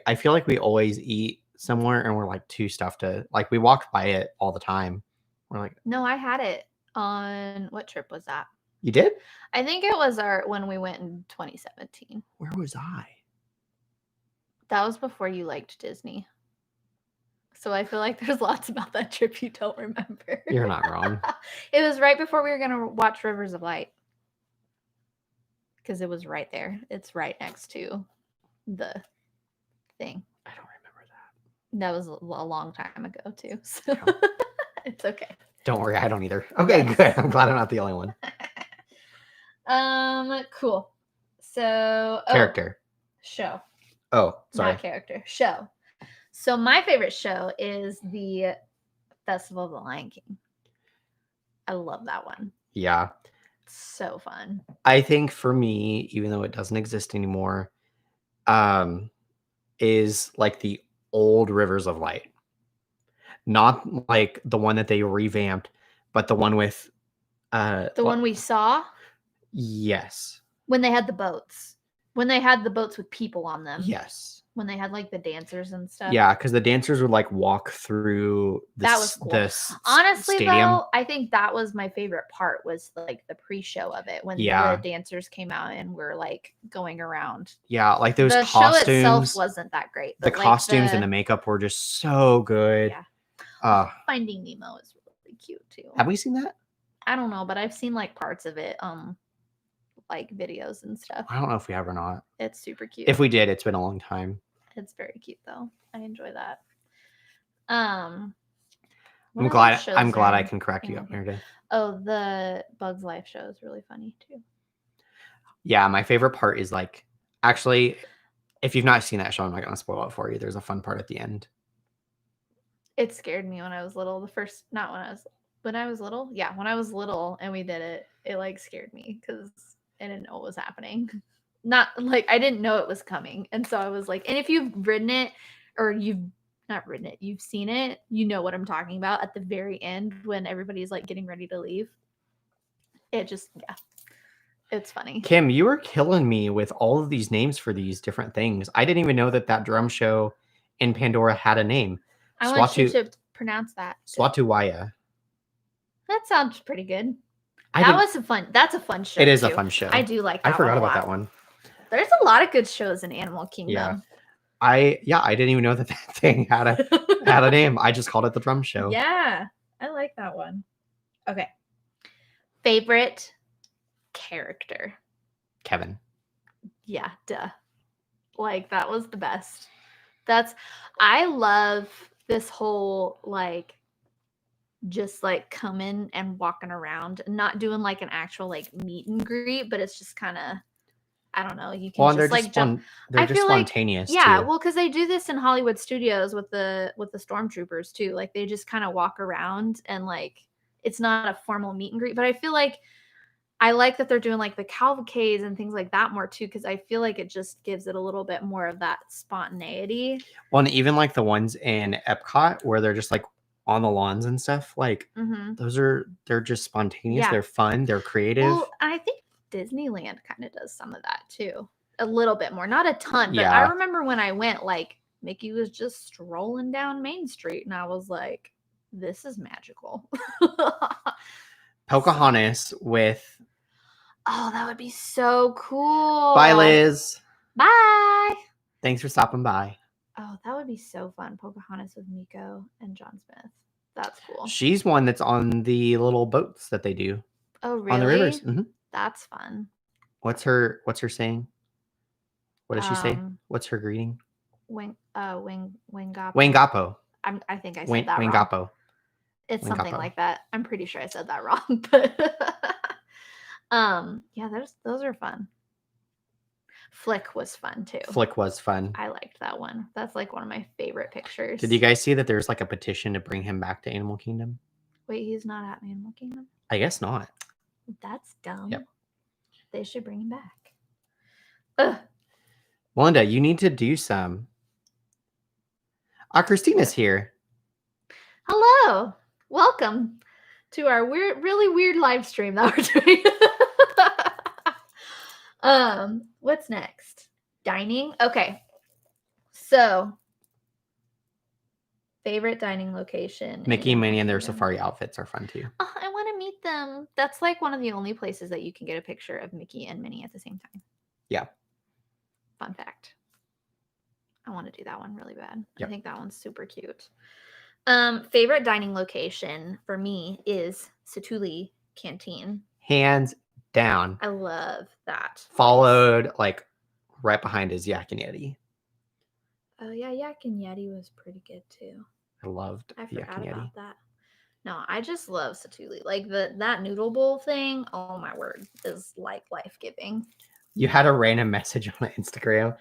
I feel like we always eat somewhere and we're like too stuffed to, like we walk by it all the time. We're like, no, I had it on, what trip was that? You did? I think it was when we went in 2017. Where was I? That was before you liked Disney. So I feel like there's lots about that trip you don't remember. You're not wrong. It was right before we were going to watch Rivers of Light. Because it was right there. It's right next to the thing. I don't remember that. That was a long time ago too. So it's okay. Don't worry, I don't either. Okay, good. I'm glad I'm not the only one. Cool. So character. Show. Oh, sorry. Not character. Show. So my favorite show is the Festival of the Lion King. I love that one. Yeah. It's so fun. I think for me, even though it doesn't exist anymore, is like the old Rivers of Light. Not like the one that they revamped, but the one with the one we saw? Yes. When they had the boats. When they had the boats with people on them. Yes. When they had like the dancers and stuff. Yeah, because the dancers would like walk through that was cool. Honestly, stadium. Though, I think that was my favorite part was like the pre-show of it when the dancers came out and were like going around. Yeah, like those the costumes. The show itself wasn't that great. But the like costumes and the makeup were just so good. Yeah. Finding Nemo is really cute too. Have we seen that? I don't know, but I've seen like parts of it. Like videos and stuff. I don't know if we have or not. It's super cute. If we did, it's been a long time. It's very cute though. I enjoy that. I'm glad I can crack you up, Meredith. Oh, the Bugs Life show is really funny too. Yeah, my favorite part is like, actually, if you've not seen that show, I'm not gonna spoil it for you. There's a fun part at the end. It scared me when I was little. When I was little. Yeah, when I was little and we did it, it like scared me because I didn't know what was happening. Not like I didn't know it was coming. And so I was like, and if you've ridden it or you've not ridden it, you've seen it, you know what I'm talking about at the very end when everybody's like getting ready to leave. It just, yeah, it's funny. Kim, you were killing me with all of these names for these different things. I didn't even know that drum show in Pandora had a name. I want you to pronounce that. Swatuwaya. That sounds pretty good. That's a fun show. It is a fun show. I do like that. I forgot about that one. There's a lot of good shows in Animal Kingdom. Yeah. I didn't even know that thing had a name. I just called it the drum show. Yeah. I like that one. Okay. Favorite character? Kevin. Yeah, duh. Like, that was the best. I love this whole, like, just like coming and walking around, not doing like an actual like meet and greet, but it's just kind of, I don't know. You can just like jump. They're just spontaneous. Yeah, too. well, because they do this in Hollywood Studios with the stormtroopers too. Like they just kind of walk around and like it's not a formal meet and greet. But I feel like I like that they're doing like the cavalcades and things like that more too, because I feel like it just gives it a little bit more of that spontaneity. Well, and even like the ones in Epcot where they're just like on the lawns and stuff, like they're just spontaneous. Yeah. They're fun. They're creative. Well, I think Disneyland kind of does some of that too, a little bit more, not a ton, but I remember when I went, like Mickey was just strolling down Main Street, and I was like, "This is magical." Pocahontas with. Oh, that would be so cool. Bye, Liz. Bye. Thanks for stopping by. Oh, that would be so fun. Pocahontas with Miko and John Smith. That's cool. She's one that's on the little boats that they do. Oh, really? On the rivers. Mm-hmm. That's fun. What's her saying? What does she say? What's her greeting? Wingapo. Wingapo. I think I said that wrong. Wingapo. It's something like that. I'm pretty sure I said that wrong, but yeah, those are fun. Flick was fun too. Flick was fun. I liked that one. That's like one of my favorite pictures. Did you guys see that there's like a petition to bring him back to Animal Kingdom? Wait, he's not at Animal Kingdom? I guess not. That's dumb. Yep. They should bring him back. Ugh. Melinda, you need to do some. Christina's here. Hello. Welcome to our really weird live stream that we're doing. What's next? Dining? Okay. So, favorite dining location. Mickey and Minnie and their safari outfits are fun too. Oh, I want to meet them. That's like one of the only places that you can get a picture of Mickey and Minnie at the same time. Yeah. Fun fact. I want to do that one really bad. Yep. I think that one's super cute. Favorite dining location for me is Satu'li Canteen. Hands down. I love that. Followed like right behind is Yak and Yeti. Oh yeah, Yak and Yeti was pretty good too. I loved Yak and Yeti. About that. No, I just love Satu'li. Like that noodle bowl thing, oh my word, is like life-giving. You had a random message on Instagram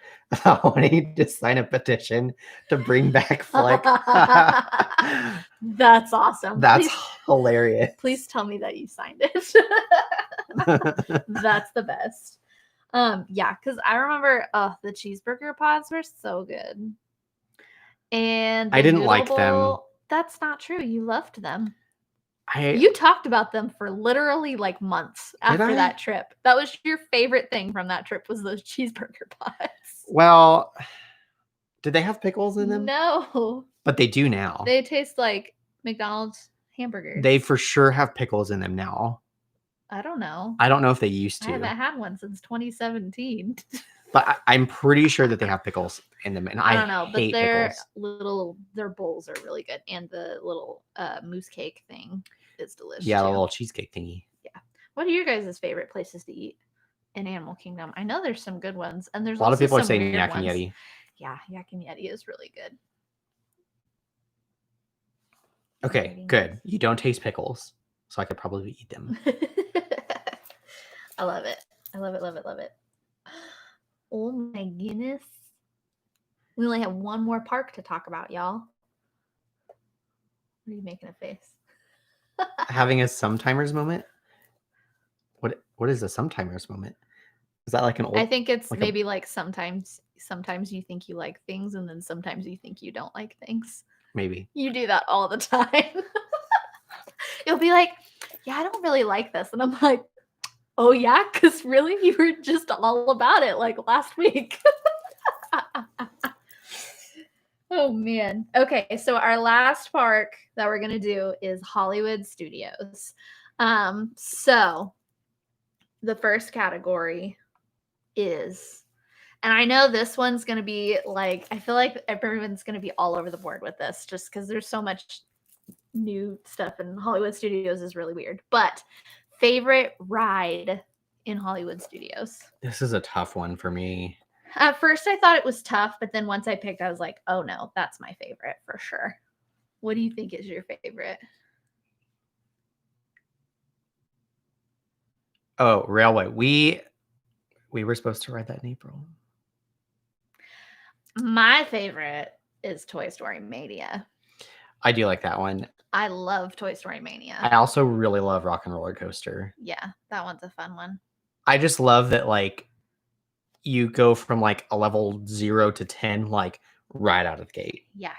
wanting to sign a petition to bring back Flick. That's awesome. That's hilarious. Please tell me that you signed it. That's the best. Yeah, because I remember the cheeseburger pods were so good. And I didn't like them. That's not true. You loved them. You You talked about them for literally like months after that trip. That was your favorite thing from that trip was those cheeseburger pods. Well, did they have pickles in them? No. But they do now. They taste like McDonald's hamburgers. They for sure have pickles in them now. I don't know. I don't know if they used to. I haven't had one since 2017. But I'm pretty sure that they have pickles in them. And I don't know, but their bowls are really good. And the little mousse cake thing is delicious. Yeah, the little cheesecake thingy. Yeah. What are your guys' favorite places to eat in Animal Kingdom? I know there's some good ones. And there's a lot of people are saying saying Yak and Yeti. Yeah, Yak and Yeti is really good. Okay, good. You don't taste pickles, so I could probably eat them. I love it. I love it, love it, love it. Oh my goodness. We only have one more park to talk about, y'all. What are you making a face? Having a sometimers moment? What is a sometimers moment? Is that like an old? I think it's like maybe like sometimes you think you like things and then sometimes you think you don't like things. Maybe. You do that all the time. You'll be like, yeah, I don't really like this. And I'm like, Oh yeah, because really you were just all about it like last week. Oh man. Okay, so our last park that we're gonna do is Hollywood Studios. So the first category is, and I know this one's gonna be like, I feel like everyone's gonna be all over the board with this just because there's so much new stuff and Hollywood Studios is really weird. But favorite ride in Hollywood Studios? This is a tough one for me. At first I thought it was tough, but then once I picked, I was like, oh no, that's my favorite for sure. What do you think is your favorite? Oh, Railway. We were supposed to ride that in April. My favorite is Toy Story Mania. I do like that one. I love Toy Story Mania. I also really love Rock and Roller Coaster. Yeah, that one's a fun one. I just love that, like, you go from like a level 0 to 10, like right out of the gate. Yeah.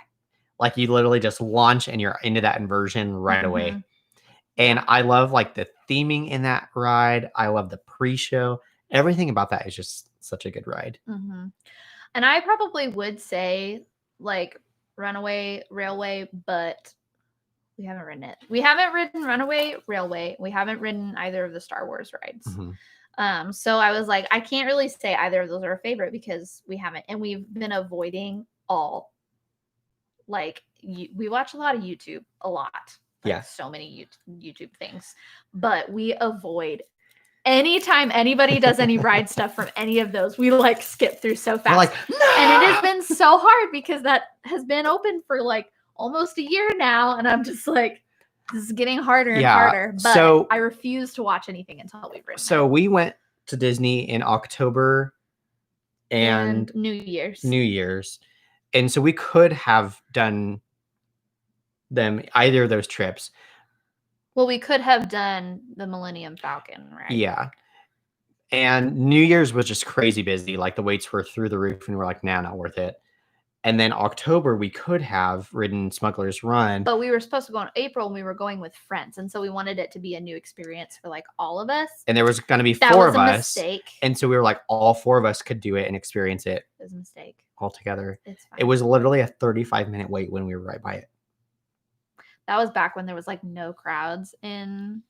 Like you literally just launch and you're into that inversion right away. Mm-hmm. And Yeah. I love like the theming in that ride. I love the pre-show. Everything about that is just such a good ride. Mm-hmm. And I probably would say like Runaway Railway, but we haven't ridden it. We haven't ridden Runaway Railway. We haven't ridden either of the Star Wars rides. Mm-hmm. So I was like, I can't really say either of those are a favorite because we haven't, and we've been avoiding all. Like we watch a lot of YouTube, a lot. Like, yeah. So many YouTube things, but we avoid. Anytime anybody does any ride stuff from any of those, we like skip through so fast. We're like, no! And it has been so hard because that has been open for like almost a year now. And I'm just like, this is getting harder and harder. But so, I refuse to watch anything until we've ridden So it. we went to Disney in October and New Year's. And so we could have done them either of those trips. Well, we could have done the Millennium Falcon, right? Yeah. And New Year's was just crazy busy. Like the waits were through the roof and we're like, nah, not worth it. And then October, we could have ridden Smuggler's Run. But we were supposed to go in April and we were going with friends. And so we wanted it to be a new experience for like all of us. And there was going to be that four was of a us. Mistake. And so we were like, all four of us could do it and experience it. It was a mistake. All together. It's fine. It was literally a 35-minute wait when we were right by it. That was back when there was like no crowds in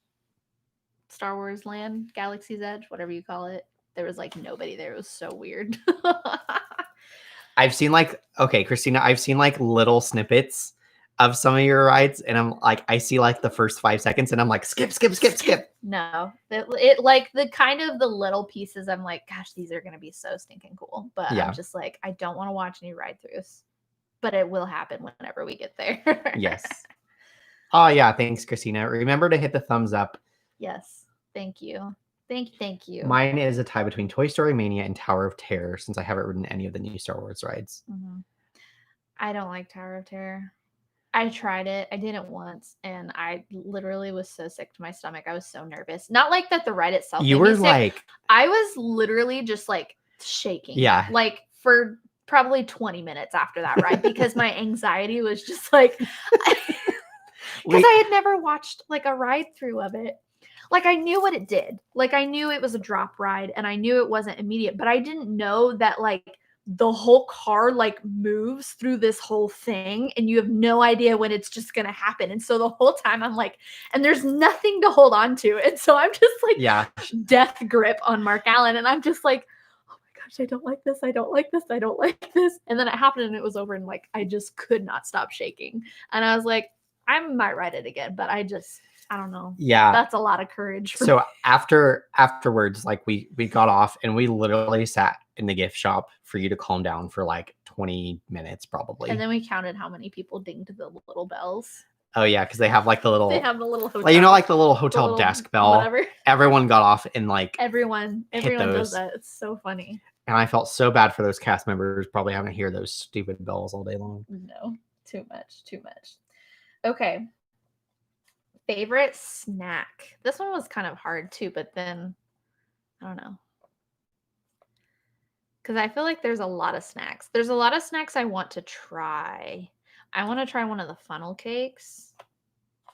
Star Wars Land, Galaxy's Edge, whatever you call it. There was like nobody there. It was so weird. I've seen like, okay, Christina, I've seen like little snippets of some of your rides. And I'm like, I see like the first 5 seconds and I'm like, skip. No, it like the kind of the little pieces. I'm like, gosh, these are going to be so stinking cool. But yeah. I'm just like, I don't want to watch any ride throughs, but it will happen whenever we get there. Yes. Oh yeah. Thanks, Christina. Remember to hit the thumbs up. Yes. Thank you. Thank you. Mine is a tie between Toy Story Mania and Tower of Terror since I haven't ridden any of the new Star Wars rides. Mm-hmm. I don't like Tower of Terror. I tried it. I did it once and I literally was so sick to my stomach. I was so nervous. Not like that the ride itself. You were like, I was literally just like shaking. Yeah. Like for probably 20 minutes after that ride because my anxiety was just like, because I had never watched like a ride through of it. Like I knew what it did. Like I knew it was a drop ride and I knew it wasn't immediate, but I didn't know that like the whole car like moves through this whole thing and you have no idea when it's just going to happen. And so the whole time I'm like, and there's nothing to hold on to. And so I'm just like death grip on Mark Allen. And I'm just like, oh my gosh, I don't like this. I don't like this. I don't like this. And then it happened and it was over and like, I just could not stop shaking. And I was like, I might ride it again, but I don't know. Yeah. That's a lot of courage. So afterwards, like we got off and we literally sat in the gift shop for you to calm down for like 20 minutes probably. And then we counted how many people dinged the little bells. Oh yeah, because they have like the little hotel. Like, you know, like the little hotel desk bell. Whatever. Everyone got off and like everyone does that. It's so funny. And I felt so bad for those cast members probably having to hear those stupid bells all day long. No, too much. Okay. Favorite snack. This one was kind of hard too, but then I don't know. Because I feel like there's a lot of snacks. There's a lot of snacks I want to try. I want to try one of the funnel cakes,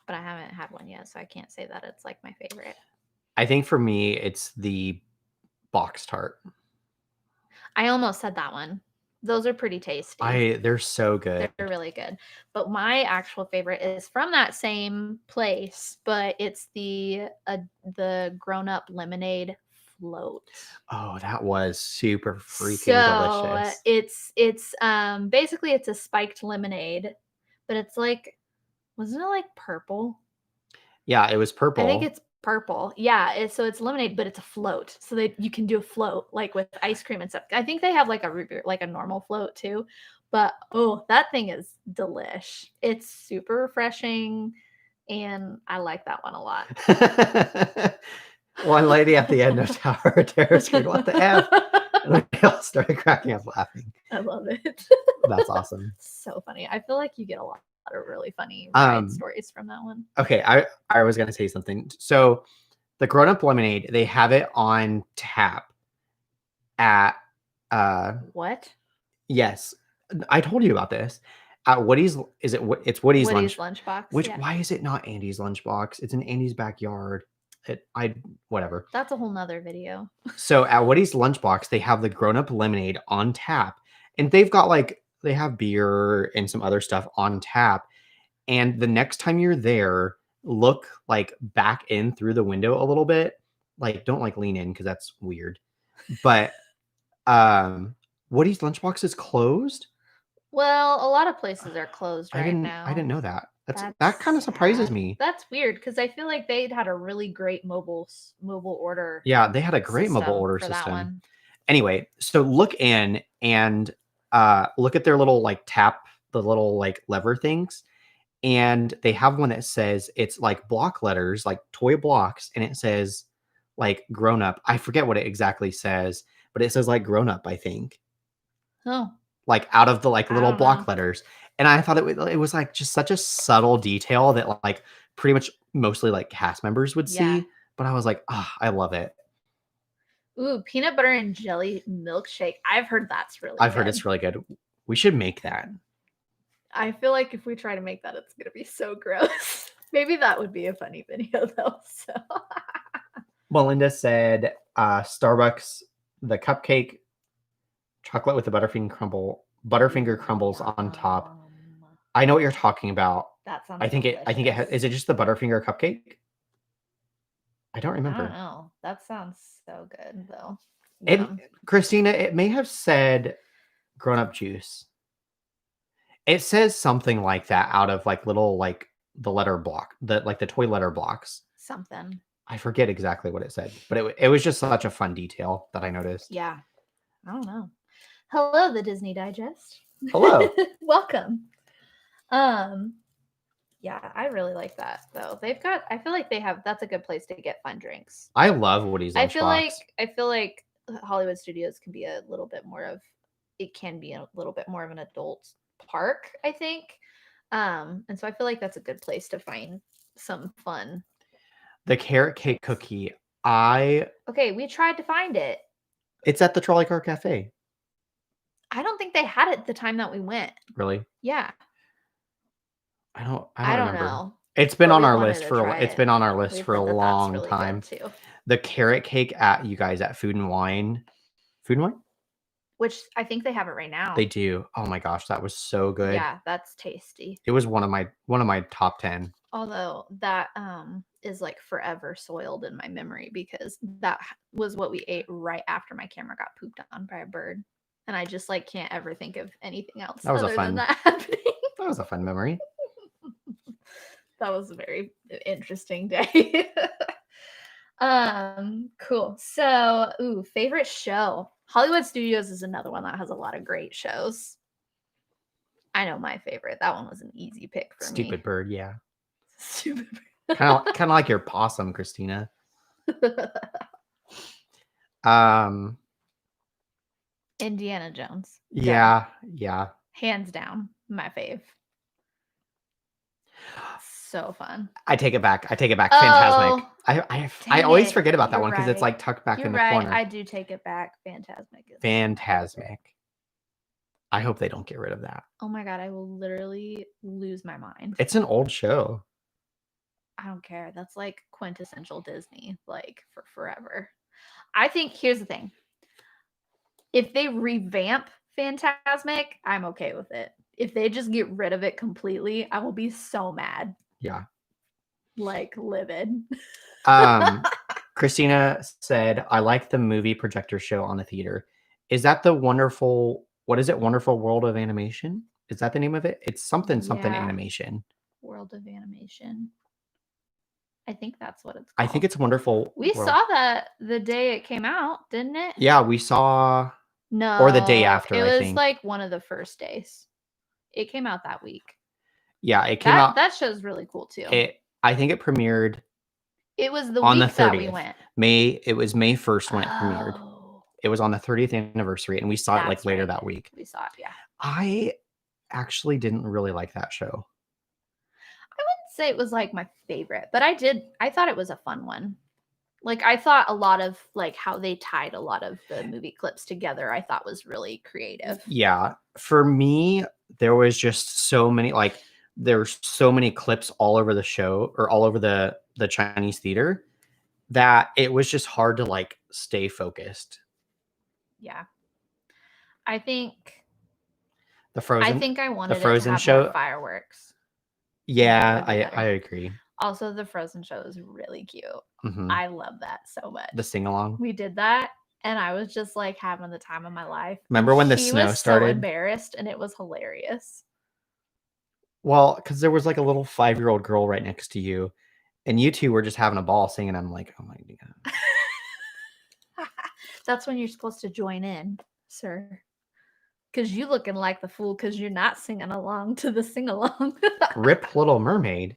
but I haven't had one yet, so I can't say that it's like my favorite. I think for me, it's the box tart. I almost said that one. Those are pretty tasty. They're so good. They're really good. But my actual favorite is from that same place, but it's the grown-up lemonade float. Oh, that was super freaking delicious. It's basically it's a spiked lemonade, but it's like, wasn't it like purple? Yeah, it was purple. I think it's purple. Yeah, so it's lemonade, but it's a float. So that you can do a float like with ice cream and stuff. I think they have like a root beer, like a normal float too. But oh, that thing is delish. It's super refreshing, and I like that one a lot. One lady at the end of Tower of Terror screamed, "What the F?" And we all started cracking up laughing. I love it. That's awesome. So funny. I feel like you get a lot of really funny ride stories from that one. Okay, I was gonna say something. So the grown up lemonade, they have it on tap at What? yes. I told you about this. At Woody's, it's Woody's Lunchbox. Which Yeah. why is it not Andy's lunchbox? It's in Andy's backyard. Whatever. That's a whole nother video. So at Woody's lunchbox, they have the grown up lemonade on tap, and they've got they have beer and some other stuff on tap. And the next time you're there, look like back in through the window a little bit. Like don't lean in because that's weird. But Woody's lunchbox is closed. Well, a lot of places are closed now. I didn't know that. That kind of surprises me. That's weird because I feel like they'd had a really great mobile order. Yeah, they had a great mobile order system. Anyway, so look in and look at their little tap, the little lever things, and they have one that says it's block letters, like toy blocks, and it says grown up. I forget what it exactly says, but it says grown up, I think. Oh. Out of the little block letters. And I thought it was just such a subtle detail that pretty much mostly cast members would see. But I was like, oh, I love it. Ooh, peanut butter and jelly milkshake. I've heard that's really I've heard it's really good. We should make that. I feel like if we try to make that, it's going to be so gross. Maybe that would be a funny video though. So. Melinda said Starbucks, the cupcake, chocolate with the Butterfinger crumbles on top. I know what you're talking about. That sounds. I think it is it just the Butterfinger cupcake? I don't remember. I don't know. That sounds so good though. Christina, it may have said grown up juice. It says something like that out of little the letter block, the toy letter blocks. Something. I forget exactly what it said, but it was just such a fun detail that I noticed. Yeah. I don't know. Hello, the Disney Digest. Hello. Welcome. Yeah, I really like that though. I feel like that's a good place to get fun drinks. I love Woody's lunchbox. I feel like Hollywood Studios can be a little bit more of an adult park, I think. And so I feel like that's a good place to find some fun. The carrot cake cookie. Okay, we tried to find it. It's at the Trolley Car Cafe. I don't think they had it the time that we went. Really? Yeah. I don't remember. Know. It's been on our list for a long time. The carrot cake at Food and Wine. Food and Wine? Which I think they have it right now. They do. Oh my gosh, that was so good. Yeah, that's tasty. It was one of my top 10. Although that is forever soiled in my memory because that was what we ate right after my camera got pooped on by a bird. And I just can't ever think of anything else that was other than that happening. That was a fun memory. That was a very interesting day. Cool. So, favorite show. Hollywood Studios is another one that has a lot of great shows. I know my favorite. That one was an easy pick for me. Stupid bird, yeah. Stupid bird. kind of like your possum, Christina. Indiana Jones. Yeah. Hands down, my fave. So fun. I take it back. Phantasmic. I always forget about that one because it's tucked back in the corner. I do take it back. Phantasmic. I hope they don't get rid of that. Oh my god, I will literally lose my mind. It's an old show. I don't care. That's like quintessential Disney, like for forever. I think here's the thing. If they revamp Fantasmic, I'm okay with it. If they just get rid of it completely, I will be so mad. Yeah. Like livid. Christina said, I like the movie projector show on the theater. Is that the wonderful, what is it? Wonderful World of Animation? Is that the name of it? It's something animation. World of Animation. I think that's what it's called. I think it's Wonderful We World. saw that the day it came out, didn't it? Yeah, we saw. No. Or the day after, it I was think. like one of the first days. It came out that week. Yeah, it came out. That show's really cool too. I think it premiered. It was the on week the 30th. that we went. It was May 1st when it premiered. It was on the 30th anniversary, and we saw it like later that week. We saw it, yeah. I actually didn't really like that show. I wouldn't say it was like my favorite, but I thought it was a fun one. Like I thought a lot of like how they tied a lot of the movie clips together, I thought was really creative. Yeah. For me, there was just so many, like there's so many clips all over the show or all over the Chinese theater that it was just hard to like stay focused. Yeah. I think the Frozen. I think I wanted the Frozen it to have show more fireworks. Yeah, I agree. Also, the Frozen show is really cute. Mm-hmm. I love that so much. The sing-along. We did that, and I was just like having the time of my life. Remember when the snow started? So embarrassed, and it was hilarious. Well, because there was like a little 5-year-old girl right next to you, and you two were just having a ball singing. I'm like, oh my god. That's when you're supposed to join in, sir. Because you looking like the fool because you're not singing along to the sing-along. Rip Little Mermaid.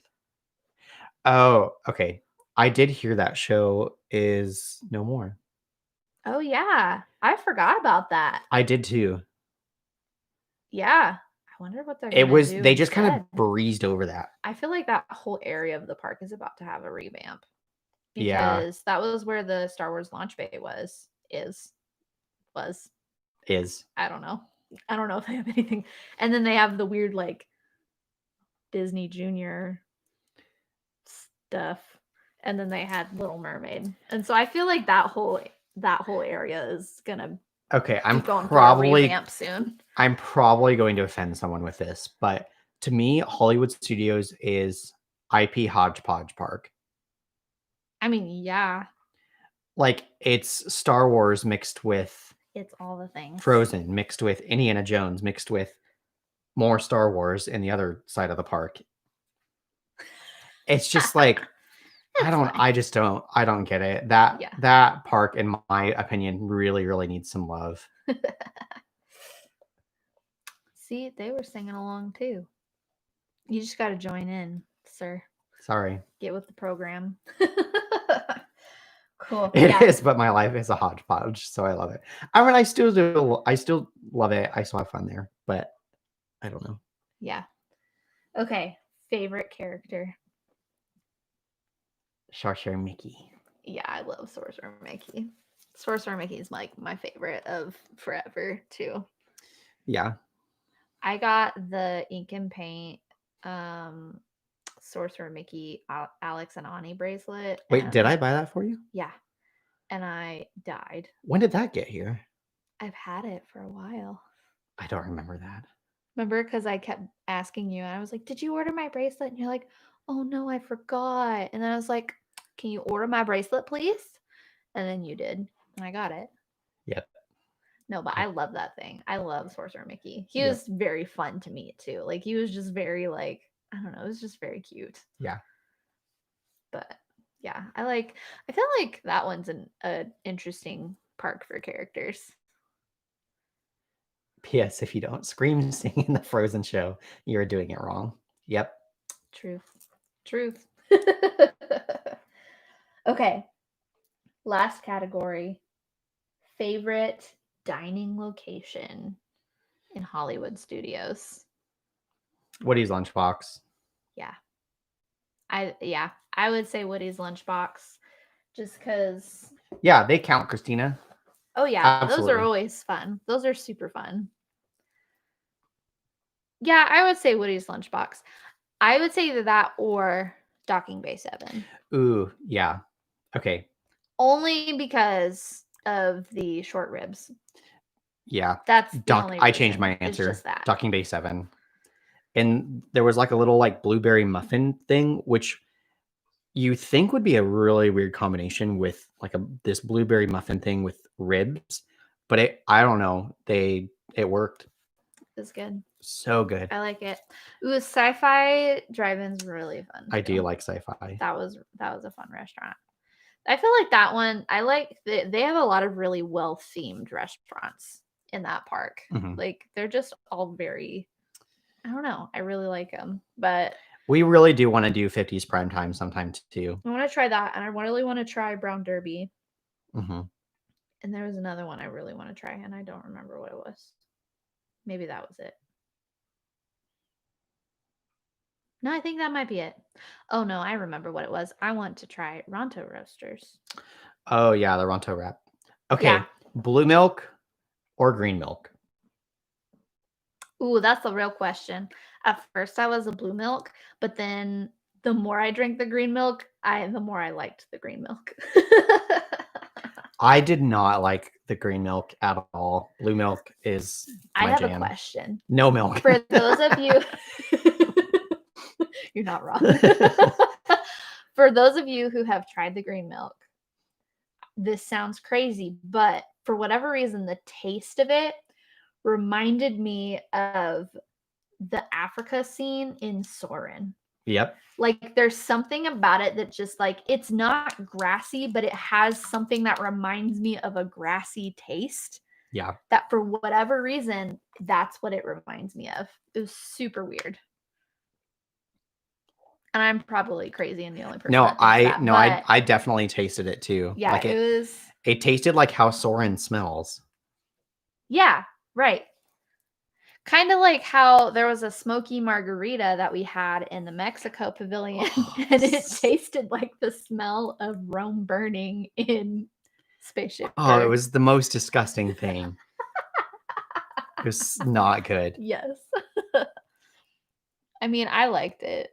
Oh, okay. I did hear that show is no more. Oh, yeah. I forgot about that. I did too. Yeah. I wonder what they're going to do. They just kind of breezed over that. I feel like that whole area of the park is about to have a revamp. Because that was where the Star Wars launch bay was. I don't know. I don't know if they have anything. And then they have the weird like Disney Junior stuff. And then they had Little Mermaid. And so I feel like that whole area is gonna I'm going probably for a revamp soon. I'm probably going to offend someone with this, but to me, Hollywood Studios is IP hodgepodge park. I mean, yeah. Like it's Star Wars mixed with it's all the things. Frozen mixed with Indiana Jones mixed with more Star Wars in the other side of the park. It's just like I don't get it. That park, in my opinion, really, really needs some love. See, they were singing along too. You just got to join in, sir. Sorry. Get with the program. Cool. It is, but my life is a hodgepodge, so I love it. I mean, I still love it. I still have fun there, but I don't know. Yeah. Okay. Favorite character? Sorcerer Mickey. Yeah, I love Sorcerer Mickey. Sorcerer Mickey is like my favorite of forever too. Yeah. I got the ink and paint Sorcerer Mickey Alex and Ani bracelet. Wait, did I buy that for you? Yeah. And I died. When did that get here? I've had it for a while. I don't remember that. Remember, because I kept asking you, and I was like, did you order my bracelet? And you're like, oh no, I forgot. And then I was like, can you order my bracelet, please? And then you did. And I got it. Yep. No, but I love that thing. I love Sorcerer Mickey. He was very fun to meet too. Like he was just very like, I don't know, it was just very cute. Yeah. But yeah, I feel like that one's an interesting park for characters. P.S. If you don't scream sing in the Frozen show, you're doing it wrong. Yep. Truth. Okay. Last category. Favorite dining location in Hollywood Studios. Woody's Lunchbox. Yeah. I would say Woody's Lunchbox just because. Yeah, they count, Christina. Oh, yeah. Absolutely. Those are always fun. Those are super fun. Yeah, I would say Woody's Lunchbox. I would say either that or Docking Bay 7. Ooh, yeah. Okay. Only because of the short ribs. Yeah. That's the only reason. I changed my answer. It's just that. Docking Bay 7. And there was like a little like blueberry muffin thing, which you think would be a really weird combination with like this blueberry muffin thing with ribs, but I don't know. It worked. It's good. So good. I like it. Ooh, Sci-Fi Drive-In's really fun. I do like Sci-Fi. That was a fun restaurant. I feel like that one. I like they have a lot of really well themed restaurants in that park. Mm-hmm. Like they're just all very. I don't know. I really like them, but we really do want to do 50s prime time sometime too. I want to try that, and I really want to try Brown Derby. Mm-hmm. And there was another one I really want to try, and I don't remember what it was. Maybe that was it. No, I think that might be it. Oh no, I remember what it was. I want to try Ronto Roasters. Oh yeah, the Ronto wrap. Okay, Yeah. blue milk or green milk? Ooh, that's the real question. At first, I was a blue milk, but then the more I drank the green milk, the more I liked the green milk. I did not like the green milk at all. Blue milk is my jam. I have a question. No milk. For those of you, you're not wrong. For those of you who have tried the green milk, this sounds crazy, but for whatever reason, the taste of it reminded me of the Africa scene in Soarin'. Yep. Like there's something about it that just like it's not grassy, but it has something that reminds me of a grassy taste. Yeah. That for whatever reason, that's what it reminds me of. It was super weird. And I'm probably crazy and the only person. I definitely tasted it too. Yeah, like it tasted like how Soarin' smells. Yeah, right. Kind of like how there was a smoky margarita that we had in the Mexico pavilion, and it tasted like the smell of Rome burning in Spaceship Oh, Earth. it was the most disgusting thing. It was not good. Yes. I mean, I liked it.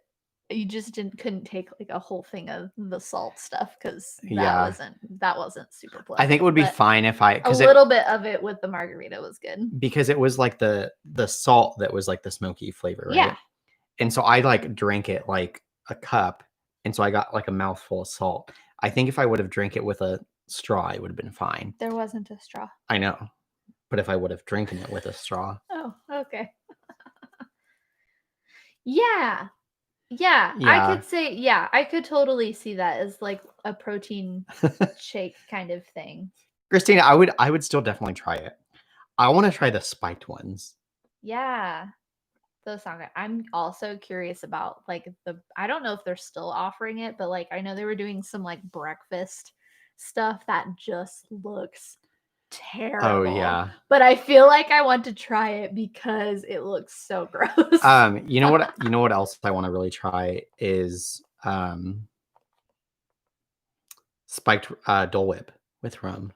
You just couldn't take like a whole thing of the salt stuff because that wasn't super pleasant. I think it would be fine if a little bit of it with the margarita was good because it was like the salt that was like the smoky flavor, right? Yeah. And so I like drank it like a cup, and so I got like a mouthful of salt. I think if I would have drank it with a straw, it would have been fine. There wasn't a straw. I know, but if I would have drinking it with a straw. Oh, okay. Yeah. I could say, I could totally see that as like a protein shake kind of thing. Christina, I would still definitely try it. I want to try the spiked ones. Yeah. Those sound good. I'm also curious about like I don't know if they're still offering it, but like I know they were doing some like breakfast stuff that just looks terrible. Oh yeah. But I feel like I want to try it because it looks so gross. You know what else I want to really try is spiked Dole Whip with rum.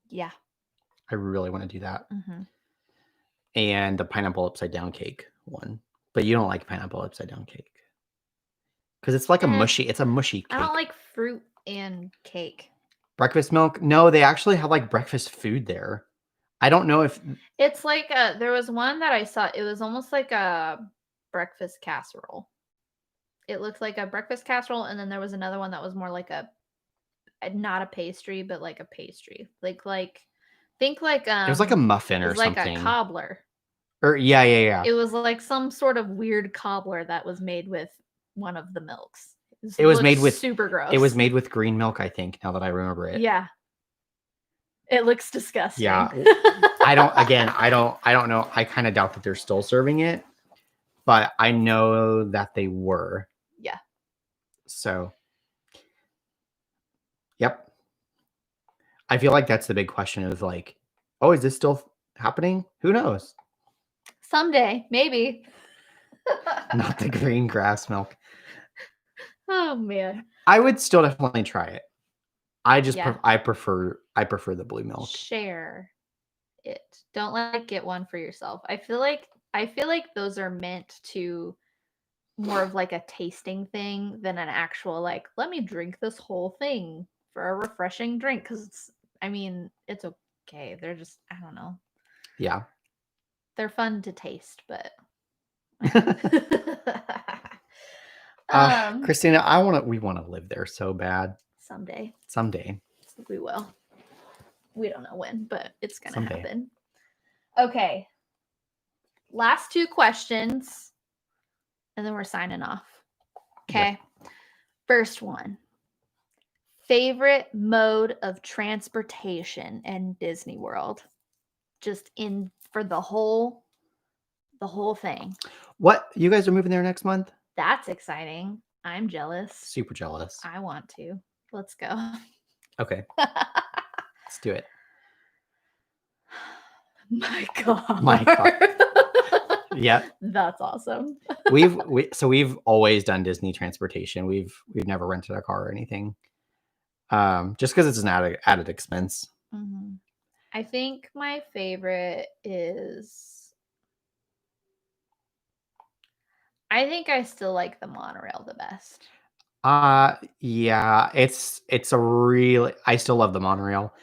Yeah. I really want to do that. Mm-hmm. And the pineapple upside down cake one. But you don't like pineapple upside down cake. Because it's like it's a mushy cake. I don't like fruit and cake. Breakfast milk? No, they actually have like breakfast food there. I don't know if it's like there was one that I saw. It was almost like a breakfast casserole. It looked like a breakfast casserole, and then there was another one that was more like not a pastry, but like a pastry. Like think like it was like a muffin or something. Like a cobbler. Or yeah. It was like some sort of weird cobbler that was made with one of the milks. It was made with super gross. It was made with green milk, I think, now that I remember it. Yeah. It looks disgusting. Yeah. I don't know. I kind of doubt that they're still serving it, but I know that they were. Yeah. So, yep. I feel like that's the big question of like, oh, is this still happening? Who knows? Someday, maybe. Not the green grass milk. Oh man. I would still definitely try it. I prefer the blue milk. Share it. Don't get one for yourself. I feel like those are meant to more of like a tasting thing than an actual like, let me drink this whole thing for a refreshing drink. Because I mean, it's okay. They're just, I don't know. Yeah. They're fun to taste, but Christina, we want to live there so bad. someday Someday. we will. We don't know when, but it's gonna Someday. happen. Okay. Last two questions, and then we're signing off. Okay. Yep. First one. Favorite mode of transportation in Disney World? Just in for the whole thing. What? You guys are moving there next month? That's exciting. I'm jealous. Super jealous. I want to. Let's go. Okay. Let's do it. My God. My God. Yep. That's awesome. We've always done Disney transportation. We've never rented a car or anything. Just because it's an added expense. Mm-hmm. I think my favorite is. I think I still like the monorail the best. Yeah, it's a really. I still love the monorail,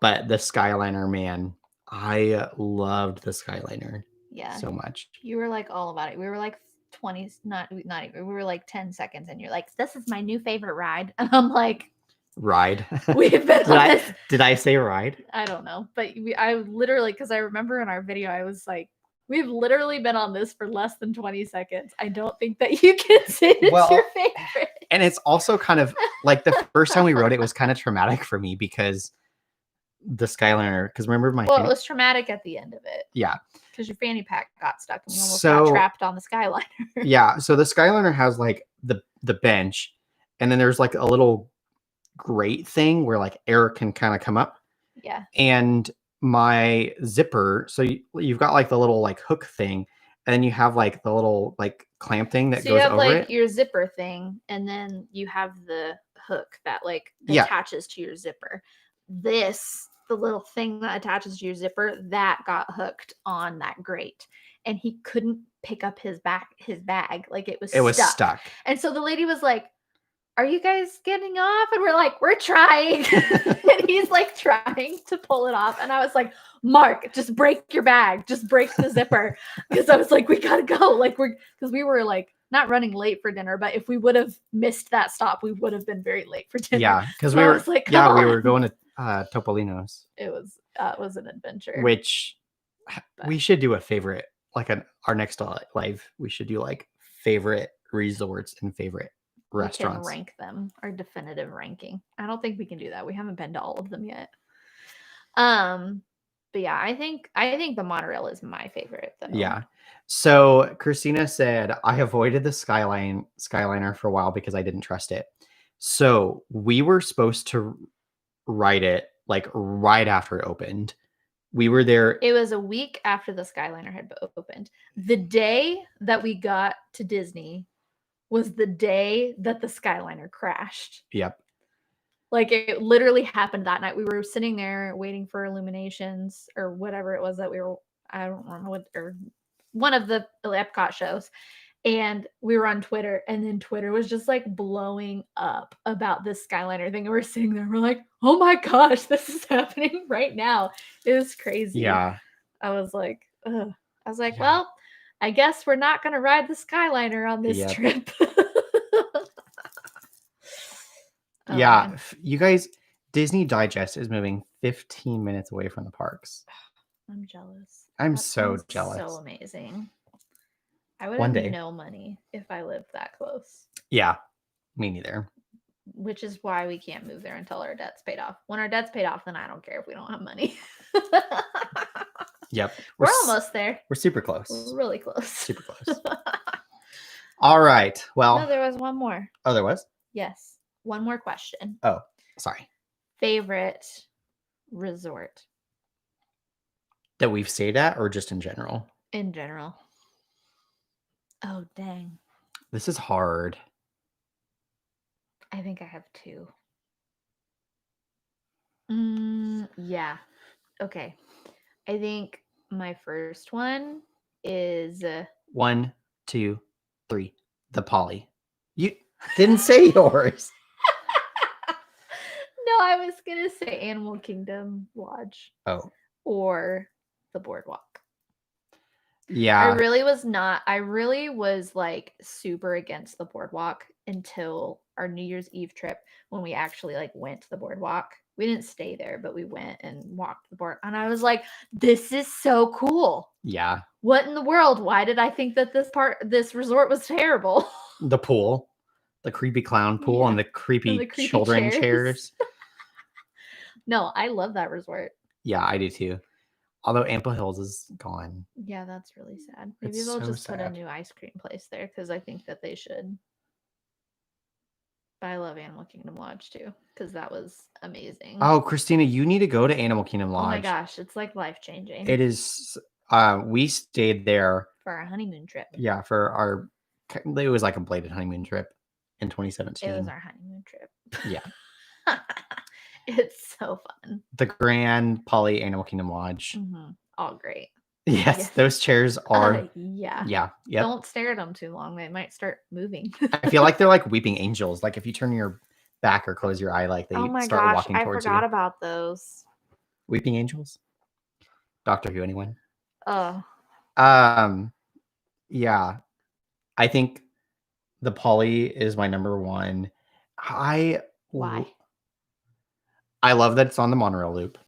but the Skyliner, man, I loved the Skyliner. Yeah, so much. You were like all about it. We were like 20, not even. We were like 10 seconds, and you're like, "This is my new favorite ride," and I'm like, "Ride." We've been on this. Did I say ride? I don't know, but I literally, because I remember in our video, I was like, "We've literally been on this for less than 20 seconds. I don't think that you can say it's your favorite." And it's also kind of like the first time we rode it was kind of traumatic for me because the Skyliner. Because remember it was traumatic at the end of it. Yeah. Because your fanny pack got stuck and you almost got trapped on the Skyliner. Yeah. So the Skyliner has like the bench, and then there's like a little grate thing where like air can kind of come up. Yeah. And my zipper, so you've got like the little like hook thing, and then you have like the little like clamp thing that goes over it. So you have like your zipper thing, and then you have the hook that like attaches to your zipper. The little thing that attaches to your zipper, that got hooked on that grate, and he couldn't pick up his bag. Like it was stuck. And so the lady was like, "Are you guys getting off?" And we're like, "We're trying." And he's like trying to pull it off. And I was like, "Mark, just break your bag. Just break the zipper." Because I was like, "We gotta go." Like because we were like not running late for dinner, but if we would have missed that stop, we would have been very late for dinner. Yeah, because we were like, we were going to Topolino's. It was an adventure. Which we should do a favorite, like our next live. We should do like favorite resorts and favorite restaurants. We can rank them, our definitive ranking. I don't think we can do that. We haven't been to all of them yet. But yeah, I think the monorail is my favorite though. Yeah. So Christina said, I avoided the Skyliner for a while because I didn't trust it. So we were supposed to ride it like right after it opened. We were there. It was a week after the Skyliner had opened. The day that we got to Disney was the day that the Skyliner crashed. Yep. Like it literally happened that night. We were sitting there waiting for Illuminations or whatever it was that we were, I don't remember what, or one of the Epcot shows. And we were on Twitter, and then Twitter was just like blowing up about this Skyliner thing. And we're sitting there, we're like, "Oh my gosh, this is happening right now." It was crazy. Yeah. I was like, ugh. I was like, well, I guess we're not going to ride the Skyliner on this trip. Yeah. You guys, Disney Digest is moving 15 minutes away from the parks. I'm jealous. I'm so jealous. So amazing. I would have no money if I lived that close. Yeah, me neither. Which is why we can't move there until our debt's paid off. When our debt's paid off, then I don't care if we don't have money. Yep. We're almost there. We're super close. We're really close. Super close. All right. Well. No, there was one more. Oh, there was? Yes. One more question. Oh, sorry. Favorite resort? That we've stayed at, or just in general? In general. Oh, dang. This is hard. I think I have two. Yeah. Okay. I think my first one is 1, 2, 3. The Poly. You didn't say yours. No, I was gonna say Animal Kingdom Lodge. Oh. Or the Boardwalk. Yeah. I really was like super against the Boardwalk until our New Year's Eve trip when we actually like went to the Boardwalk. We didn't stay there, but we went and walked the board. And I was like, this is so cool. Yeah. What in the world? Why did I think that this resort was terrible? The pool. The creepy clown pool and the creepy children chairs. No, I love that resort. Yeah, I do too. Although Ample Hills is gone. Yeah, that's really sad. Maybe they'll just put a new ice cream place there because I think that they should. But I love Animal Kingdom Lodge too because that was amazing. Oh, Christina, you need to go to Animal Kingdom Lodge. Oh my gosh, it's like life-changing. It is. We stayed there for our honeymoon trip. Yeah, for our. It was like a bladed honeymoon trip in 2017. It was our honeymoon trip. Yeah. It's so fun. The Grand Poly Animal Kingdom Lodge. Mm-hmm. All great. Yes, those chairs are. Yeah. Yeah. Yep. Don't stare at them too long. They might start moving. I feel like they're like weeping angels. Like if you turn your back or close your eye, like they start walking towards you. I forgot about those. Weeping angels? Doctor Who, anyone? Oh. Yeah. I think the Poly is my number one. Why? I love that it's on the monorail loop.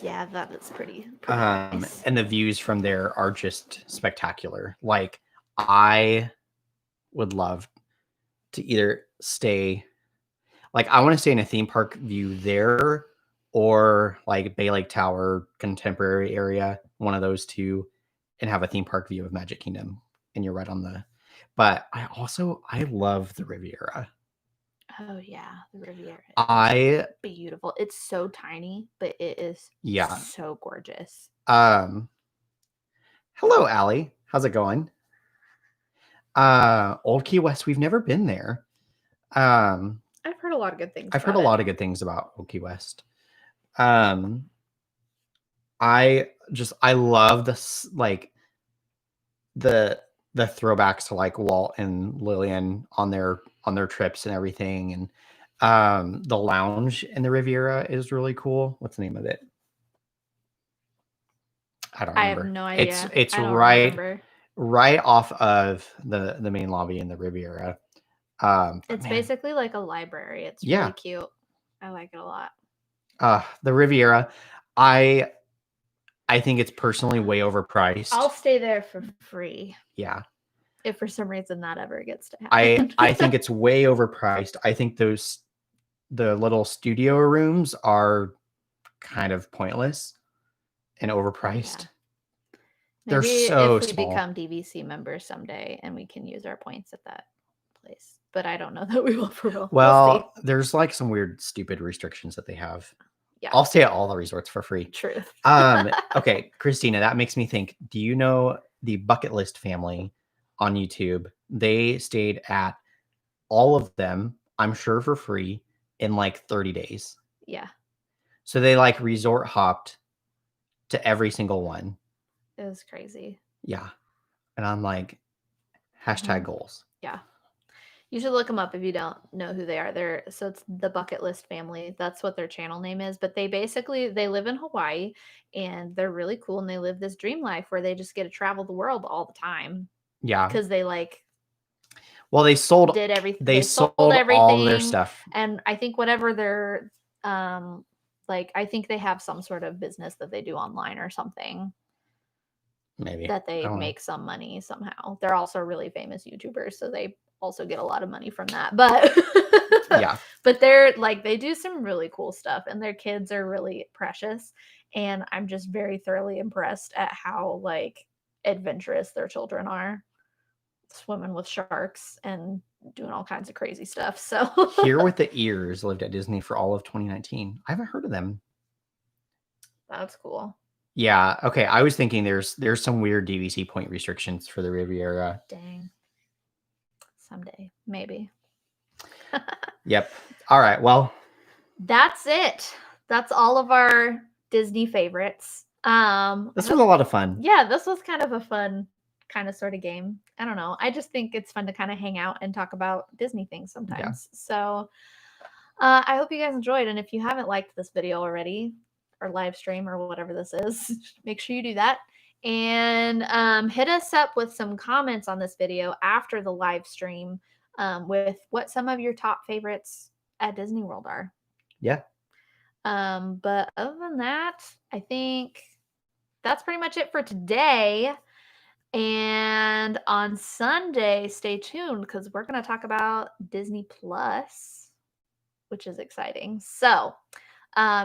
Yeah, that is pretty nice. And the views from there are just spectacular. Like, I would love to either stay, like, I want to stay in a theme park view there or like Bay Lake Tower contemporary area, one of those two, and have a theme park view of Magic Kingdom. And you're right on the, but I love the Riviera. Oh yeah, the Riviera. Beautiful. It's so tiny, but it is so gorgeous. Hello, Allie. How's it going? Old Key West. We've never been there. I've heard a lot of good things. I've heard a lot of good things about Old Key West. I love this, like the throwbacks to like Walt and Lillian on their trips and everything, and the lounge in the Riviera is really cool. What's the name of it? I don't remember. I have no idea. It's right off of the main lobby in the Riviera. It's basically like a library. It's really cute. I like it a lot. The Riviera, I think it's personally way overpriced. I'll stay there for free. Yeah. If for some reason that ever gets to happen. I think it's way overpriced. I think the little studio rooms are kind of pointless and overpriced. Yeah. They're so if we small. become DVC members someday and we can use our points at that place. But I don't know that we will for real. Well, there's like some weird, stupid restrictions that they have. Yeah. I'll stay at all the resorts for free. Truth. Okay, Christina, that makes me think. Do you know the Bucket List family on YouTube? They stayed at all of them, I'm sure, for free in like 30 days. Yeah. So they like resort hopped to every single one. It was crazy. Yeah. And I'm like, hashtag goals. Yeah. You should look them up if you don't know who they are. So it's the Bucket List family. That's what their channel name is. But they live in Hawaii and they're really cool. And they live this dream life where they just get to travel the world all the time. Yeah. Because they they sold everything. They sold everything, all their stuff. And I think whatever their I think they have some sort of business that they do online or something. Maybe. That they make some money somehow. They're also really famous YouTubers, so they also get a lot of money from that. But yeah. But they're they do some really cool stuff and their kids are really precious. And I'm just very thoroughly impressed at how adventurous their children are. Swimming with sharks and doing all kinds of crazy stuff. So Here with the Ears lived at Disney for all of 2019. I haven't heard of them. That's cool. Yeah. Okay. I was thinking there's some weird DVC point restrictions for the Riviera. Dang. Someday, maybe. Yep. All right. Well, that's it. That's all of our Disney favorites. This was a lot of fun. Yeah, this was kind of a fun kind of sort of game. I don't know. I just think it's fun to kind of hang out and talk about Disney things sometimes. Yeah. So I hope you guys enjoyed. And if you haven't liked this video already, or live stream, or whatever this is, make sure you do that. And hit us up with some comments on this video after the live stream with what some of your top favorites at Disney World are. Yeah. But other than that, I think that's pretty much it for today. And on Sunday, stay tuned because we're going to talk about Disney Plus, which is exciting. So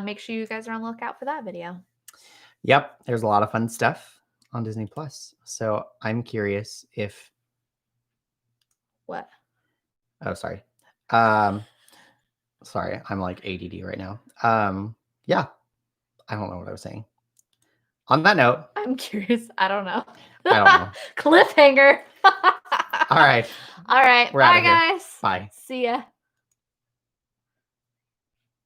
make sure you guys are on the lookout for that video. Yep. There's a lot of fun stuff on Disney Plus. So I'm curious if. What? Oh, sorry. Sorry, I'm like ADD right now. Yeah. I don't know what I was saying. On that note, I'm curious. I don't know. I don't know. Cliffhanger. All right. All right. We're Bye, out of here. guys. Bye. See ya.